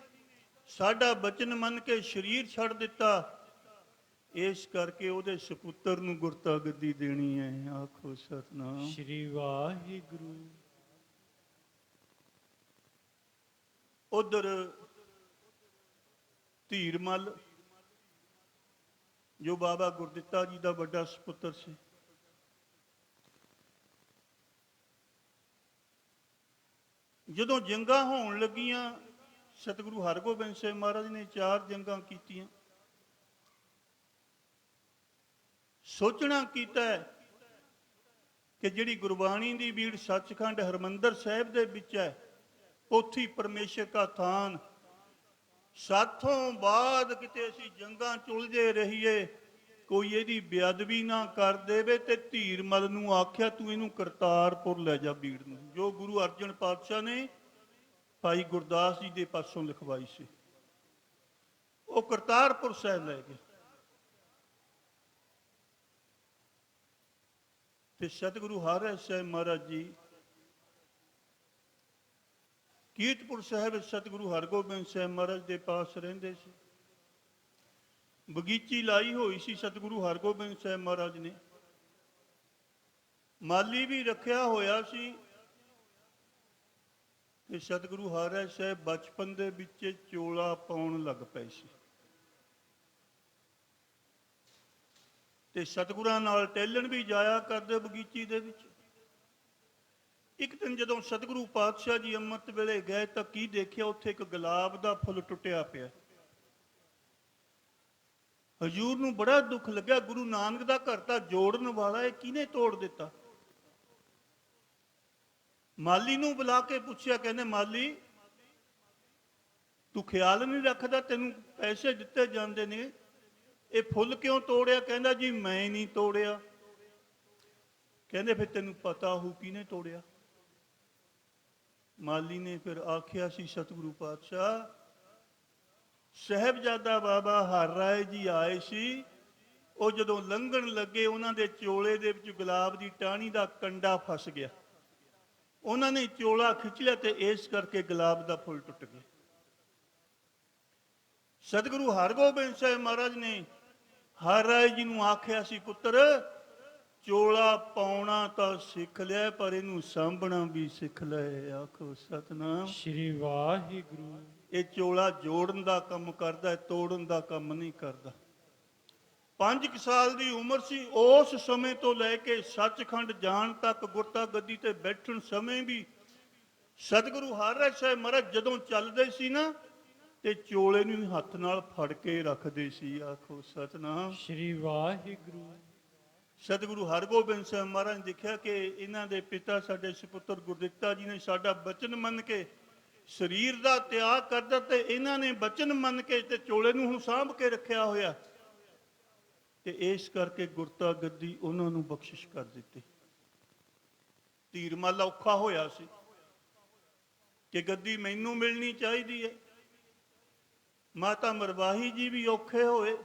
ਸਾਡਾ ਬਚਨ ਮੰਨ ਕੇ ਸਰੀਰ ਛੱਡ ਦਿੱਤਾ। ਇਸ ਕਰਕੇ ਉਹਦੇ ਸਪੁੱਤਰ ਨੂੰ ਗੁਰਤਾ ਗੱਦੀ ਦੇਣੀ ਹੈ। ਆਖੋ ਸਤਨਾਮ। ਸ਼੍ਰੀ ਵਾਹਿਗੁਰੂ। ਉਧਰ ਧੀਰਮਲ ਜੋ ਬਾਬਾ ਗੁਰਦਿੱਤਾ ਜੀ ਦਾ ਵੱਡਾ ਸਪੁੱਤਰ ਸੀ, ਜਦੋਂ ਜੰਗਾਂ ਹੋਣ ਲੱਗੀਆਂ, ਸਤਿਗੁਰੂ ਹਰਗੋਬਿੰਦ ਸਾਹਿਬ ਮਹਾਰਾਜ ਨੇ 4 ਜੰਗਾਂ ਕੀਤੀਆਂ। ਸੋਚਣਾ ਕੀਤਾ ਕਿ ਜਿਹੜੀ ਗੁਰਬਾਣੀ ਦੀ ਬੀੜ ਸੱਚਖੰਡ ਹਰਮੰਦਰ ਸਾਹਿਬ ਦੇ ਵਿੱਚ ਹੈ, ਉੱਥੇ ਪਰਮੇਸ਼ਰ ਦਾ ਥਾਨ, ਸਾਥੋਂ ਬਾਅਦ ਕਿਤੇ ਅਸੀਂ ਜੰਗਾਂ ਚ ਉਲਝੇ ਰਹੀਏ, ਕੋਈ ਇਹਦੀ ਬੇਅਦਬੀ ਨਾ ਕਰ ਦੇਵੇ। ਤੇ ਧੀਰਮਲ ਨੂੰ ਆਖਿਆ ਤੂੰ ਇਹਨੂੰ ਕਰਤਾਰਪੁਰ ਲੈ ਜਾ ਬੀੜ ਨੂੰ, ਜੋ ਗੁਰੂ ਅਰਜਨ ਪਾਤਸ਼ਾਹ ਨੇ ਭਾਈ ਗੁਰਦਾਸ ਜੀ ਦੇ ਪਾਸੋਂ ਲਿਖਵਾਈ ਸੀ, ਉਹ ਕਰਤਾਰਪੁਰ ਸਾਹਿਬ ਲੈ ਗਏ। ਤੇ ਸਤਿਗੁਰੂ ਹਰਿ ਸਾਹਿਬ ਮਹਾਰਾਜ ਜੀ ਕੀਰਤਪੁਰ ਸਾਹਿਬ ਸਤਿਗੁਰੂ ਹਰਗੋਬਿੰਦ ਸਾਹਿਬ ਮਹਾਰਾਜ ਦੇ ਪਾਸ ਰਹਿੰਦੇ ਸੀ। ਬਗੀਚੀ ਲਾਈ ਹੋਈ ਸੀ ਸਤਿਗੁਰੂ ਹਰਗੋਬਿੰਦ ਸਾਹਿਬ ਮਹਾਰਾਜ ਨੇ, ਮਾਲੀ ਵੀ ਰੱਖਿਆ ਹੋਇਆ ਸੀ। ਤੇ ਸਤਿਗੁਰੂ ਹਰਿ ਸਾਹਿਬ ਬਚਪਨ ਦੇ ਵਿੱਚ ਚੋਲਾ ਪਾਉਣ ਲੱਗ ਪਏ ਸੀ, ਤੇ ਸਤਿਗੁਰਾਂ ਨਾਲ ਟਹਿਲਣ ਵੀ ਜਾਇਆ ਕਰਦੇ ਬਗੀਚੀ ਦੇ ਵਿੱਚ। ਇੱਕ ਦਿਨ ਜਦੋਂ ਸਤਿਗੁਰੂ ਪਾਤਸ਼ਾਹ ਜੀ ਅੰਮ੍ਰਿਤ ਵੇਲੇ ਗਏ ਤਾਂ ਕੀ ਦੇਖਿਆ, ਉੱਥੇ ਇੱਕ ਗੁਲਾਬ ਦਾ ਫੁੱਲ ਟੁੱਟਿਆ ਪਿਆ। ਹਜ਼ੂਰ ਨੂੰ ਬੜਾ ਦੁੱਖ ਲੱਗਿਆ, ਗੁਰੂ ਨਾਨਕ ਦਾ ਘਰ ਤਾਂ ਜੋੜਨ ਵਾਲਾ, ਇਹ ਕਿਹਨੇ ਤੋੜ ਦਿੱਤਾ। ਮਾਲੀ ਨੂੰ ਬੁਲਾ ਕੇ ਪੁੱਛਿਆ, ਕਹਿੰਦੇ ਮਾਲੀ ਤੂੰ ਖਿਆਲ ਨਹੀਂ ਰੱਖਦਾ, ਤੈਨੂੰ ਪੈਸੇ ਦਿੱਤੇ ਜਾਂਦੇ ਨੇ, ਇਹ ਫੁੱਲ ਕਿਉਂ ਤੋੜਿਆ? ਕਹਿੰਦਾ ਜੀ ਮੈਂ ਨਹੀਂ ਤੋੜਿਆ। ਕਹਿੰਦੇ ਫਿਰ ਤੈਨੂੰ ਪਤਾ ਹੋਊ ਕਿਹਨੇ ਤੋੜਿਆ। ਮਾਲੀ ਨੇ ਫਿਰ ਆਖਿਆ ਸੀ ਸਤਿਗੁਰੂ ਪਾਤਸ਼ਾਹ, ਸਾਹਿਬਜ਼ਾਦਾ ਬਾਬਾ ਹਰ ਰਾਏ ਜੀ ਆਏ ਸੀ, ਉਹ ਜਦੋਂ ਲੰਘਣ ਲੱਗੇ ਉਹਨਾਂ ਦੇ ਚੋਲੇ ਦੇ ਵਿੱਚ ਗੁਲਾਬ ਦੀ ਟਾਹਣੀ ਦਾ ਕੰਡਾ ਫਸ ਗਿਆ, ਉਹਨਾਂ ਨੇ ਚੋਲਾ ਖਿੱਚ ਲਿਆ ਤੇ ਇਸ ਕਰਕੇ ਗੁਲਾਬ ਦਾ ਫੁੱਲ ਟੁੱਟ ਗਿਆ। ਸਤਿਗੁਰੂ ਹਰਗੋਬਿੰਦ ਸਾਹਿਬ ਮਹਾਰਾਜ ਨੇ ਹਰ ਰਾਏ ਜੀ ਨੂੰ ਆਖਿਆ ਸੀ, ਪੁੱਤਰ ਚੋਲਾ ਪਾਉਣਾ ਤਾਂ ਸਿੱਖ ਲਿਆ, ਪਰ ਇਹਨੂੰ ਸਾਂਭਣਾ ਵੀ ਸਿੱਖ ਲੈ। ਆਖੋ ਸਤਨਾਮ। ਸ਼੍ਰੀ ਵਾਹਿਗੁਰੂ। ਇਹ ਚੋਲਾ ਜੋੜਨ ਦਾ ਕੰਮ ਕਰਦਾ, ਤੋੜਨ ਦਾ ਕੰਮ ਨਹੀਂ ਕਰਦਾ। 5 ਸਾਲ ਦੀ ਉਮਰ ਸੀ। ਉਸ ਸਮੇਂ ਤੋਂ ਲੈ ਕੇ ਸੱਚਖੰਡ ਜਾਣ ਤੱਕ, ਗੁਰਤਾ ਗੱਦੀ ਤੇ ਬੈਠਣ ਸਮੇਂ ਵੀ ਸਤਿਗੁਰੂ ਹਰਿਰਾਏ ਸਾਹਿਬ ਮਹਾਰਾਜ ਜਦੋਂ ਚੱਲਦੇ ਸੀ ਨਾ, ਤੇ ਚੋਲੇ ਨੂੰ ਵੀ ਹੱਥ ਨਾਲ ਫੜ ਕੇ ਰੱਖਦੇ ਸੀ। ਆਖੋ ਸਤਿਨਾਮ। ਸ੍ਰੀ ਵਾਹਿਗੁਰੂ। ਸਤਿਗੁਰੂ ਹਰਗੋਬਿੰਦ ਸਾਹਿਬ ਮਹਾਰਾਜ ਨੇ ਦੇਖਿਆ ਕਿ ਇਹਨਾਂ ਦੇ ਪਿਤਾ ਸਾਡੇ ਸੁਪੁੱਤਰ ਗੁਰਦਿੱਤਾ ਜੀ ਨੇ ਸਾਡਾ ਬਚਨ ਮੰਨ ਕੇ ਸਰੀਰ ਦਾ ਤਿਆਗ ਕਰਦਾ, ਤੇ ਇਹਨਾਂ ਨੇ ਬਚਨ ਮੰਨ ਕੇ ਤੇ ਚੋਲੇ ਨੂੰ ਹੁਣ ਸਾਂਭ ਕੇ ਰੱਖਿਆ ਹੋਇਆ, ਤੇ ਇਸ ਕਰਕੇ ਗੁਰਤਾ ਗੱਦੀ ਉਹਨਾਂ ਨੂੰ ਬਖਸ਼ਿਸ਼ ਕਰ ਦਿੱਤੀ। ਧੀਰਮਲ ਔਖਾ ਹੋਇਆ ਸੀ ਕਿ ਗੱਦੀ ਮੈਨੂੰ ਮਿਲਣੀ ਚਾਹੀਦੀ ਹੈ। ਮਾਤਾ ਮਰਵਾਹੀ ਜੀ ਵੀ ਔਖੇ ਹੋਏ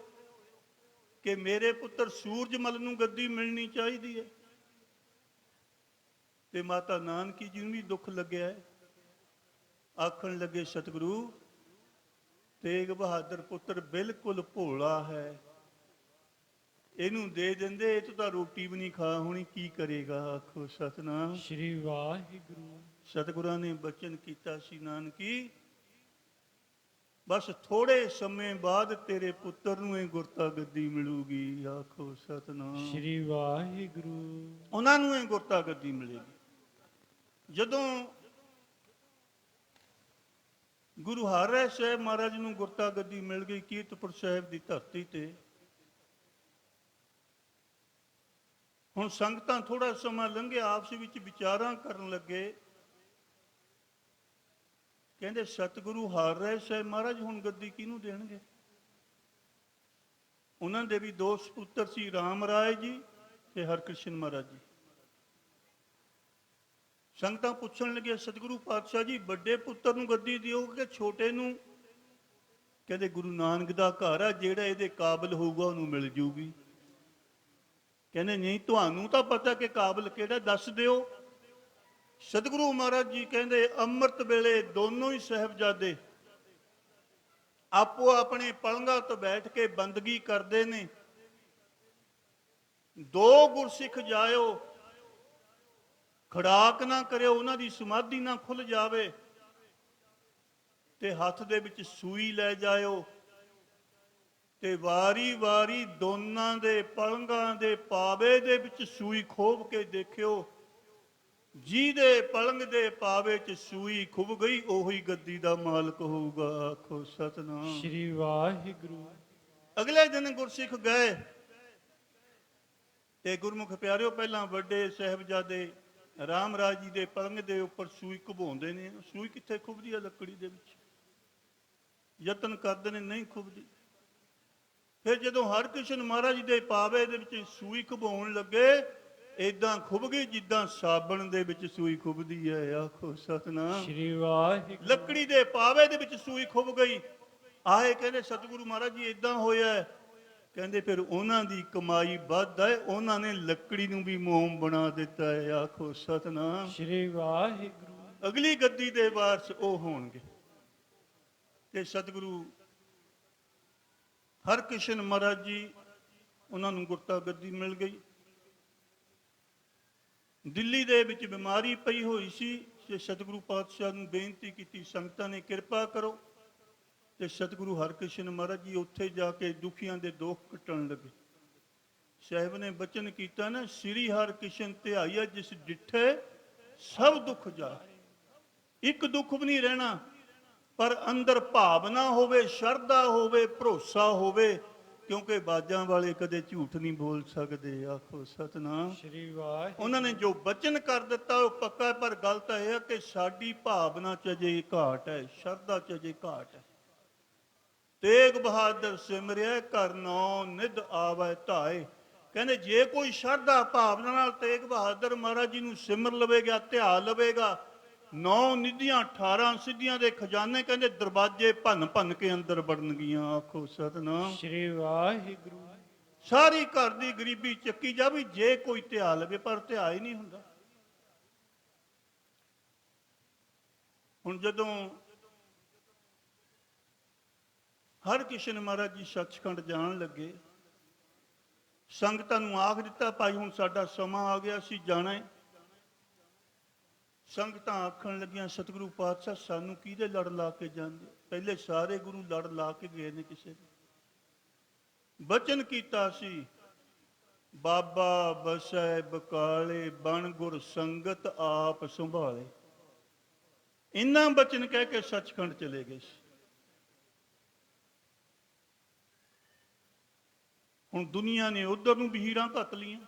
ਕਿ ਮੇਰੇ ਪੁੱਤਰ ਸੂਰਜਮਲ ਨੂੰ ਗੱਦੀ ਮਿਲਣੀ ਚਾਹੀਦੀ ਹੈ। ਤੇ ਮਾਤਾ ਨਾਨਕੀ ਜੀ ਨੂੰ ਵੀ ਦੁੱਖ ਲੱਗਿਆ ਹੈ। ਆਖਣ ਲੱਗੇ, ਸਤਿਗੁਰੂ ਤੇਗ ਬਹਾਦਰ ਪੁੱਤਰ ਬਿਲਕੁਲ ਭੋਲਾ ਹੈ, ਇਹਨੂੰ ਦੇ ਦਿੰਦੇ, ਇਹ ਤਾਂ ਰੋਟੀ ਵੀ ਨਹੀਂ ਖਾ ਹੋਣੀ, ਕੀ ਕਰੇਗਾ। ਆਖੋ ਸਤਿਨਾਮ। ਸ੍ਰੀ ਵਾਹਿਗੁਰੂ। ਸਤਿਗੁਰਾਂ ਨੇ ਬਚਨ ਕੀਤਾ ਸੀ, ਨਾਨਕੀ ਬਸ ਥੋੜੇ ਸਮੇਂ ਬਾਅਦ ਤੇਰੇ ਪੁੱਤਰ ਨੂੰ ਇਹ ਗੁਰਤਾ ਗੱਦੀ ਮਿਲੂਗੀ। ਆਖੋ ਸਤਿਨਾਮ। ਸ੍ਰੀ ਵਾਹਿਗੁਰੂ। ਉਹਨਾਂ ਨੂੰ ਇਹ ਗੁਰਤਾ ਗੱਦੀ ਮਿਲੇਗੀ। ਜਦੋਂ ਗੁਰੂ ਹਰਿਰਾਏ ਸਾਹਿਬ ਮਹਾਰਾਜ ਨੂੰ ਗੁਰਤਾ ਗੱਦੀ ਮਿਲ ਗਈ ਕੀਰਤਪੁਰ ਸਾਹਿਬ ਦੀ ਧਰਤੀ ਤੇ, ਹੁਣ ਸੰਗਤਾਂ ਥੋੜਾ ਸਮਾਂ ਲੰਘਿਆ, ਆਪਸ ਵਿੱਚ ਵਿਚਾਰਾਂ ਕਰਨ ਲੱਗੇ। ਕਹਿੰਦੇ ਸਤਿਗੁਰੂ ਹਰਿਰਾਏ ਸਾਹਿਬ ਮਹਾਰਾਜ ਹੁਣ ਗੱਦੀ ਕਿਹਨੂੰ ਦੇਣਗੇ? ਉਹਨਾਂ ਦੇ ਵੀ ਦੋ ਸਪੁੱਤਰ ਸੀ, ਰਾਮ ਰਾਏ ਜੀ ਤੇ ਹਰਕ੍ਰਿਸ਼ਨ ਮਹਾਰਾਜ ਜੀ। ਸੰਗਤਾਂ ਪੁੱਛਣ ਲੱਗੇ, ਸਤਿਗੁਰੂ ਪਾਤਸ਼ਾਹ ਜੀ ਵੱਡੇ ਪੁੱਤਰ ਨੂੰ ਗੱਦੀ ਦਿਓਗੇ ਕਿ ਛੋਟੇ ਨੂੰ? ਕਹਿੰਦੇ ਗੁਰੂ ਨਾਨਕ ਦਾ ਘਰ ਆ, ਜਿਹੜਾ ਇਹਦੇ ਕਾਬਿਲ ਹੋਊਗਾ ਉਹਨੂੰ ਮਿਲ ਜੂਗੀ। ਕਹਿੰਦੇ ਨਹੀਂ, ਤੁਹਾਨੂੰ ਤਾਂ ਪਤਾ ਕਿ ਕਾਬਿਲ ਕਿਹੜਾ, ਦੱਸ ਦਿਓ। ਸਤਿਗੁਰੂ ਮਹਾਰਾਜ ਜੀ ਕਹਿੰਦੇ ਅੰਮ੍ਰਿਤ ਵੇਲੇ ਦੋਨੋਂ ਹੀ ਸਾਹਿਬਜ਼ਾਦੇ ਆਪੋ ਆਪਣੇ ਪਲੰਘਾਂ ਤੋਂ ਬੈਠ ਕੇ ਬੰਦਗੀ ਕਰਦੇ ਨੇ। ਦੋ ਗੁਰਸਿੱਖ ਜਾਇਓ, ਖੜਾਕ ਨਾ ਕਰਿਓ, ਉਹਨਾਂ ਦੀ ਸਮਾਧੀ ਨਾ ਖੁੱਲ ਜਾਵੇ, ਤੇ ਹੱਥ ਦੇ ਵਿੱਚ ਸੂਈ ਲੈ ਜਾਇਓ, ਤੇ ਵਾਰੀ ਵਾਰੀ ਦੋਨਾਂ ਦੇ ਪਲੰਘਾਂ ਦੇ ਪਾਵੇ ਦੇ ਵਿੱਚ ਸੂਈ ਖੋਭ ਕੇ ਦੇਖਿਓ। ਜਿਹਦੇ ਪਲੰਘ ਦੇ ਪਾਵੇ 'ਚ ਸੂਈ ਖੁੱਭ ਗਈ, ਉਹੀ ਗੱਦੀ ਦਾ ਮਾਲਕ ਹੋਊਗਾ। ਆਖੋ ਸਤਿਨਾਮ। ਸ੍ਰੀ ਵਾਹਿਗੁਰੂ। ਅਗਲੇ ਦਿਨ ਗੁਰਸਿੱਖ ਗਏ, ਤੇ ਗੁਰਮੁਖ ਪਿਆਰਿਓ ਪਹਿਲਾਂ ਵੱਡੇ ਸਾਹਿਬਜ਼ਾਦੇ ਰਾਮ ਰਾਜ ਜੀ ਦੇ ਪਲੰਘ ਦੇ ਉੱਪਰ ਸੂਈ ਘੁਮਾਉਂਦੇ ਨੇ। ਸੂਈ ਕਿੱਥੇ ਖੁੱਭਦੀ ਹੈ? ਲੱਕੜੀ ਦੇ ਵਿੱਚ। ਯਤਨ ਕਰਦੇ ਨੇ, ਨਹੀਂ ਖੁੱਭਦੀ। ਫਿਰ ਜਦੋਂ ਹਰਕ੍ਰਿਸ਼ਨ ਮਹਾਰਾਜ ਦੇ ਪਾਵੇ ਦੇ ਵਿੱਚ ਸੂਈ ਘੁਮਾਉਣ ਲੱਗੇ, ਏਦਾਂ ਖੁੱਭ ਗਈ ਜਿੱਦਾਂ ਸਾਬਣ ਦੇ ਵਿੱਚ ਸੂਈ ਖੁੱਭਦੀ ਹੈ। ਆਖੋ ਸਤਿਨਾਮ। ਸ੍ਰੀ ਵਾਹਿਗੁਰੂ। ਲੱਕੜੀ ਦੇ ਪਾਵੇ ਦੇ ਵਿੱਚ ਸੂਈ ਖੁੱਭ ਗਈ। ਆਏ ਕਹਿੰਦੇ ਸਤਿਗੁਰੂ ਮਹਾਰਾਜ ਜੀ ਏਦਾਂ ਹੋਇਆ। ਕਹਿੰਦੇ ਫਿਰ ਉਹਨਾਂ ਦੀ ਕਮਾਈ ਵੱਧ ਹੈ, ਉਹਨਾਂ ਨੇ ਲੱਕੜੀ ਨੂੰ ਵੀ ਮੋਮ ਬਣਾ ਦਿੱਤਾ ਹੈ। ਆਖੋ ਸਤਿਨਾਮ। ਸ੍ਰੀ ਵਾਹਿਗੁਰੂ। ਅਗਲੀ ਗੱਦੀ ਦੇ ਵਾਰਸ ਉਹ ਹੋਣਗੇ। ਤੇ ਸਤਿਗੁਰੂ ਹਰਕ੍ਰਿਸ਼ਨ ਮਹਾਰਾਜ ਜੀ, ਉਹਨਾਂ ਨੂੰ ਗੁਰਤਾ ਗੱਦੀ ਮਿਲ ਗਈ। ਦਿੱਲੀ ਦੇ ਵਿੱਚ ਬਿਮਾਰੀ ਪਈ ਹੋਈ ਸੀ, ਤੇ ਸਤਿਗੁਰੂ ਪਾਤਸ਼ਾਹ ਨੂੰ ਬੇਨਤੀ ਕੀਤੀ, ਸੰਗਤਾਂ ਨੇ ਕਿਰਪਾ ਕਰੋ। ਤੇ ਸਤਿਗੁਰੂ ਹਰਕ੍ਰਿਸ਼ਨ ਮਹਾਰਾਜ ਜੀ ਉੱਥੇ ਜਾ ਕੇ ਦੁਖੀਆਂ ਦੇ ਦੁੱਖ ਕੱਟਣ ਲੱਗੇ। ਸਾਹਿਬ ਨੇ ਬਚਨ ਕੀਤਾ ਨਾ, ਸ੍ਰੀ ਹਰਕ੍ਰਿਸ਼ਨ ਧਿਆਈਆ ਜਿਸ ਡਿਠੇ ਸਭ ਦੁੱਖ ਜਾਏ। ਇੱਕ ਦੁੱਖ ਵੀ ਨਹੀਂ ਰਹਿਣਾ, ਪਰ ਅੰਦਰ ਭਾਵਨਾ ਹੋਵੇ, ਸ਼ਰਧਾ ਹੋਵੇ, ਭਰੋਸਾ ਹੋਵੇ, ਕਿਉਂਕਿ ਬਾਜਾਂ ਵਾਲੇ ਕਦੇ ਝੂਠ ਨਹੀਂ ਬੋਲ ਸਕਦੇ। ਆਖੋ ਸਤਿਨਾਮ। ਸ੍ਰੀ ਵਾਹਿਗੁਰੂ। ਉਹਨਾਂ ਨੇ ਜੋ ਬਚਨ ਕਰ ਦਿੱਤਾ ਉਹ ਪੱਕਾ, ਪਰ ਗੱਲ ਤਾਂ ਇਹ ਹੈ ਕਿ ਸਾਡੀ ਭਾਵਨਾ 'ਚ ਅਜੇ ਘਾਟ ਹੈ, ਸ਼ਰਧਾ 'ਚ ਅਜੇ ਘਾਟ ਹੈ। ਤੇਗ ਬਹਾਦਰ ਸਿਮਰਿਆ ਘਰ ਨੌ ਨਿਧ ਆਵੈ ਧਾਏ। ਕਹਿੰਦੇ ਜੇ ਕੋਈ ਸ਼ਰਧਾ ਭਾਵਨਾ ਨਾਲ ਤੇਗ ਬਹਾਦਰ ਮਹਾਰਾਜ ਜੀ ਨੂੰ ਸਿਮਰ ਲਵੇਗਾ, ਧਿਆ ਲਵੇਗਾ, 9 ਨਿਧੀਆਂ 18 ਸਿੱਧੀਆਂ ਦੇ ਖਜ਼ਾਨੇ ਕਹਿੰਦੇ ਦਰਵਾਜ਼ੇ ਭੰਨ ਭੰਨ ਕੇ ਅੰਦਰ ਵੜਨਗੀਆਂ। ਆਖੋ ਸਤਿਨਾਮ। ਸ੍ਰੀ ਵਾਹਿਗੁਰੂ। ਸਾਰੀ ਘਰ ਦੀ ਗਰੀਬੀ ਚੱਕੀ ਜਾਵੇ ਜੇ ਕੋਈ ਧਿਆ ਲਵੇ, ਪਰ ਧਿਆ ਹੀ ਨਹੀਂ ਹੁੰਦਾ। ਹੁਣ ਜਦੋਂ ਹਰਕ੍ਰਿਸ਼ਨ ਮਹਾਰਾਜ ਜੀ ਸੱਚਖੰਡ ਜਾਣ ਲੱਗੇ, ਸੰਗਤਾਂ ਨੂੰ ਆਖ ਦਿੱਤਾ, ਭਾਈ ਹੁਣ ਸਾਡਾ ਸਮਾਂ ਆ ਗਿਆ, ਅਸੀਂ ਜਾਣਾ ਹੈ। ਸੰਗਤਾਂ ਆਖਣ ਲੱਗੀਆਂ, ਸਤਿਗੁਰੂ ਪਾਤਸ਼ਾਹ ਸਾਨੂੰ ਕਿਹਦੇ ਲੜ ਲਾ ਕੇ ਜਾਂਦੇ? ਪਹਿਲੇ ਸਾਰੇ ਗੁਰੂ ਲੜ ਲਾ ਕੇ ਗਏ ਨੇ ਕਿਸੇ ਦੇ। ਬਚਨ ਕੀਤਾ ਸੀ, ਬਾਬਾ ਬਸੈ ਬਕਾਲੇ ਬਣ ਗੁਰ ਸੰਗਤ ਆਪ ਸੰਭਾਲੇ। ਇੰਨਾ ਬਚਨ ਕਹਿ ਕੇ ਸੱਚਖੰਡ ਚਲੇ ਗਏ ਸੀ। ਹੁਣ ਦੁਨੀਆ ਨੇ ਉਧਰ ਨੂੰ ਭੀੜਾਂ ਘੱਤ ਲੀਆਂ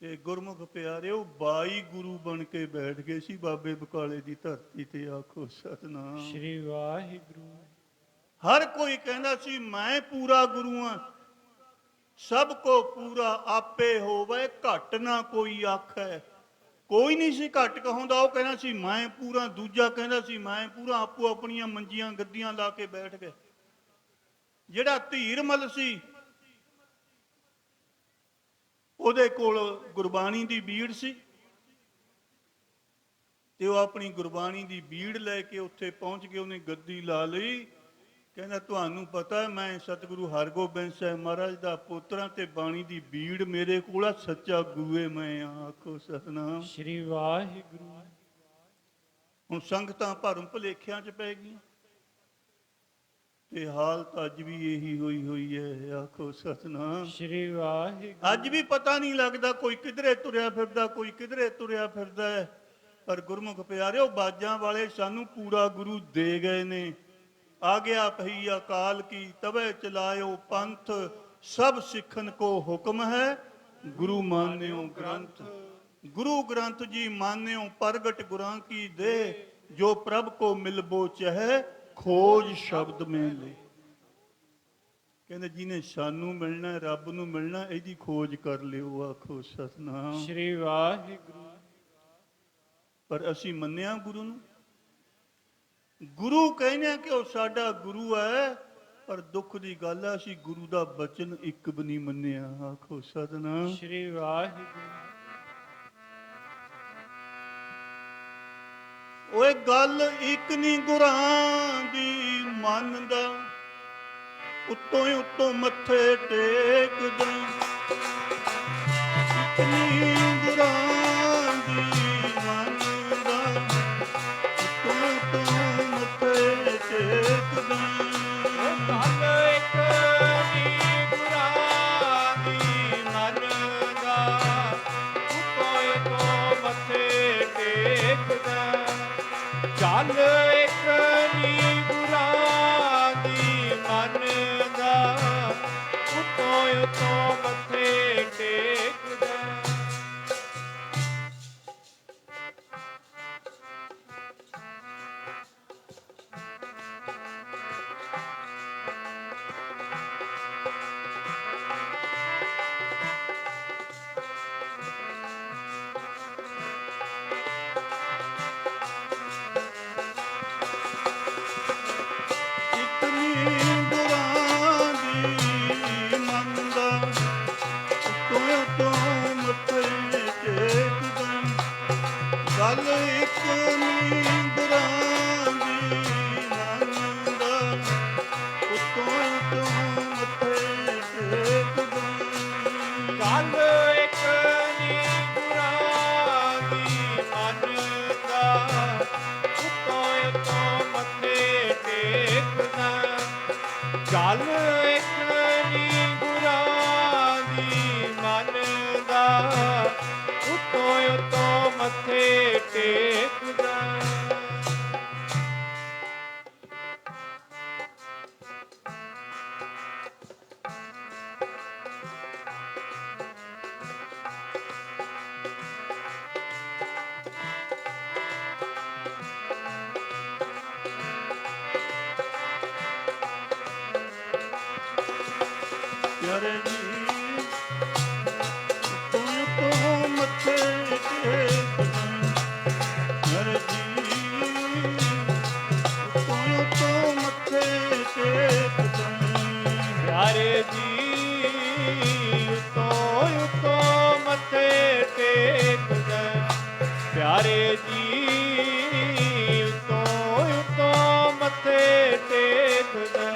ਤੇ ਗੁਰਮੁਖ ਪਿਆਰਿਓ 22 ਗੁਰੂ ਬਣ ਕੇ ਬੈਠ ਗਏ ਸੀ ਬਾਬੇ ਬਕਾਲੇ ਦੀ ਧਰਤੀ ਤੇ। ਆਖੋ ਸਤਨਾਮ। ਸ਼੍ਰੀ ਵਾਹਿਗੁਰੂ। ਹਰ ਕੋਈ ਕਹਿੰਦਾ ਸੀ ਮੈਂ ਪੂਰਾ ਗੁਰੂ ਆ, ਸਭ ਕੋ ਪੂਰਾ ਆਪੇ ਹੋਵੇ, ਘਟ ਨਾ ਕੋਈ ਆਖੈ। ਕੋਈ ਨਹੀਂ ਸੀ ਘੱਟ ਕਹਾਉਂਦਾ, ਉਹ ਕਹਿੰਦਾ ਸੀ ਮੈਂ ਪੂਰਾ। ਦੂਜਾ ਕਹਿੰਦਾ ਸੀ ਮੈਂ ਪੂਰਾ। ਆਪੋ ਆਪਣੀਆਂ ਮੰਜੀਆਂ ਗੱਦੀਆਂ ਲਾ ਕੇ ਬੈਠ ਗਏ। ਜਿਹੜਾ ਧੀਰਮਲ ਸੀ ਉਹਦੇ ਕੋਲ ਗੁਰਬਾਣੀ ਦੀ ਬੀੜ ਸੀ ਤੇ ਉਹ ਆਪਣੀ ਗੁਰਬਾਣੀ ਦੀ ਬੀੜ ਲੈ ਕੇ ਉੱਥੇ ਪਹੁੰਚ ਕੇ ਉਹਨੇ ਗੱਦੀ ਲਾ ਲਈ। ਕਹਿੰਦਾ ਤੁਹਾਨੂੰ ਪਤਾ ਹੈ ਮੈਂ ਸਤਿਗੁਰੂ ਹਰਗੋਬਿੰਦ ਸਾਹਿਬ ਮਹਾਰਾਜ ਦਾ ਪੁੱਤਰਾਂ ਤੇ ਬਾਣੀ ਦੀ ਬੀੜ ਮੇਰੇ ਕੋਲ ਆ, ਸੱਚਾ ਗੁਰੂ ਮੈਂ। ਆਖੋ ਸਤਨਾਮ। ਸ਼੍ਰੀ ਵਾਹਿਗੁਰੂ। ਹੁਣ ਸੰਗਤਾਂ ਭਰਮ ਭੁਲੇਖਿਆਂ 'ਚ ਪੈ ਗਈਆਂ ਤੇ ਹਾਲਤ ਅੱਜ ਵੀ ਇਹੀ ਹੋਈ ਹੈ। ਆਖੋ ਸਤਨਾਮ। ਸ਼੍ਰੀ ਵਾਹਿਗੁਰੂ। ਅੱਜ ਵੀ ਪਤਾ ਨਹੀਂ ਲੱਗਦਾ, ਕੋਈ ਕਿਧਰੇ ਤੁਰਿਆ ਫਿਰਦਾ, ਕੋਈ ਕਿਧਰੇ ਤੁਰਿਆ ਫਿਰਦਾ ਹੈ। ਪਰ ਗੁਰਮੁਖ ਪਿਆਰਿਓ ਬਾਜਾਂ ਵਾਲੇ ਸਾਨੂੰ ਪੂਰਾ ਗੁਰੂ ਦੇ ਗਏ ਨੇ। ਆ ਗਿਆ ਭਈ ਅਕਾਲ ਕੀ ਤਵੇ ਚਲਾਇਓ ਪੰਥ, ਸਭ ਸਿੱਖਨ ਕੋ ਹੁਕਮ ਹੈ ਗੁਰੂ ਮਾਨਿਓ ਗ੍ਰੰਥ। ਗੁਰੂ ਗ੍ਰੰਥ ਜੀ ਮਾਨਿਓ ਪ੍ਰਗਟ ਗੁਰਾਂ ਕੀ ਦੇ, ਜੋ ਪ੍ਰਭ ਕੋ ਮਿਲਬੋ ਚਹਿ ਖੋਜ ਸ਼ਬਦ ਮੇਂ ਲੈ। ਕਹਿੰਦੇ ਜਿਹਨੇ ਸਾਨੂੰ ਮਿਲਣਾ, ਰੱਬ ਨੂੰ ਮਿਲਣਾ, ਇਹਦੀ ਖੋਜ ਕਰ ਲਿਓ। ਆਖੋ ਸਤਨਾਮ। ਸ਼੍ਰੀ ਵਾਹਿਗੁਰੂ। ਪਰ ਅਸੀਂ ਮੰਨਿਆ ਗੁਰੂ ਨੂੰ, ਗੁਰੂ ਕਹਿੰਦੇ ਆ ਕਿ ਉਹ ਸਾਡਾ ਗੁਰੂ ਹੈ, ਪਰ ਦੁੱਖ ਦੀ ਗੱਲ ਹੈ ਅਸੀਂ ਗੁਰੂ ਦਾ ਬਚਨ ਇੱਕ ਵੀ ਨਹੀਂ ਮੰਨਿਆ। ਆਖੋ ਸਤਨਾਮ। ਸ਼੍ਰੀ ਵਾਹਿਗੁਰੂ। ਓਏ ਗੱਲ ਇੱਕ ਨਹੀਂ ਗੁਰਾਂ ਦੀ ਮੰਨਦਾ, ਉੱਤੋਂ ਹੀ ਉੱਤੋਂ ਮੱਥੇ ਟੇਕਦਾ। ਇੱਕ ਨਹੀਂ ਗੁਰਾਂ ਦੀ ਮੰਨਦਾ, ਉੱਤੋਂ ਉੱਤੋਂ ਮੱਥੇ ਟੇਕਦਾ। ਗੱਲ ਇੱਕ ਨੀ ਗੁਰਾਂ ਦੀ ਮੰਨਦਾ, ਉੱਤੋਂ ਉੱਤੋਂ ਮੱਥੇ ਟੇਕਦਾ। ਚੱਲ ਇੱਕ ਨੀ ਗੁਰਾਂ ਦੀ ਮੰਨਦਾ, ਉੱਤੋਂ ਉੱਤੋਂ ਮੱਥੇ ਟੇਕਦਾ। ਗੱਲ ਇੱਕ ਨੀ ਗੁਰਾਂ ਦੀ ਮੰਨਦਾ, ਉੱਤੋਂ ਉੱਤੋਂ ਮੱਥੇ ਟੇਕਦਾ। ਗੱਲ ਇੱਕ ਨੀ ਗੁਰਾਂ ਦੀ ਮੰਨਦਾ, ਉੱਤੋਂ ਉੱਤੋਂ ਮੱਥੇ ਟੇਕਦਾ। ਗੱਲ ਇੱਕ ਨੀ ਗੁਰਾਂ ਦੀ ਮੰਨਦਾ, ਉੱਤੋਂ ਉੱਤੋਂ ਮੱਥੇ ਟੇਕਦਾ। ਪਿਆਰੇ ਜੀ ਉੱਤੋਂ ਮੱਥੇ ਟੇਕਦਾ। ਪਿਆਰੇ ਜੀ ਉੱਤੋਂ ਮੱਥੇ ਟੇਕਦਾ। ਪਿਆਰੇ ਜੀ ਉੱਤੋਂ ਉੱਤੋਂ ਮੱਥੇ ਟੇਕਦਾ। ਪਿਆਰੇ ਜੀ ਉੱਤੋਂ ਉੱਤੋਂ ਮੱਥੇ ਟੇਕਦਾ।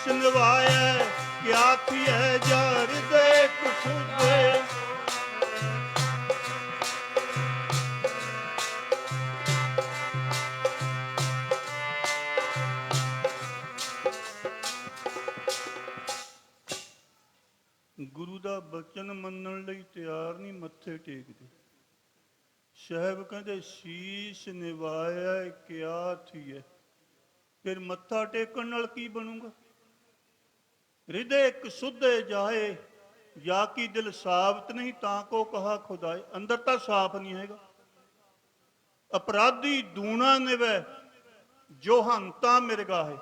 ਸੀਸ ਨਿਵਾਇਐ ਕਿਆ ਥੀਐ ਜਾ ਹਿਰਦੇ ਕੁਸੁਦੇ। ਗੁਰੂ ਦਾ ਬਚਨ ਮੰਨਣ ਲਈ ਤਿਆਰ ਨਹੀਂ, ਮੱਥੇ ਟੇਕਦੇ। ਸਾਹਿਬ ਕਹਿੰਦੇ ਸੀਸ ਨਿਵਾਇਆ ਕਿਆ ਥੀਏ। ਫਿਰ ਮੱਥਾ ਟੇਕਣ ਨਾਲ ਕੀ ਬਣੂਗਾ? ਹਿਰਦੇ ਇੱਕ ਸੁਧੇ ਜਾਏ ਜਾਂ ਕੀ ਦਿਲ ਸਾਬਤ ਨਹੀਂ ਤਾਂ ਕੋ ਕਹਾ ਖੁਦਾਏ। ਅੰਦਰ ਤਾਂ ਸਾਫ਼ ਨਹੀਂ ਹੈਗਾ। ਅਪਰਾਧੀ ਦੂਣਾ ਨਿਵੈ ਜੋ ਹੰਤਾ ਮਿਰਗਾਹੇ।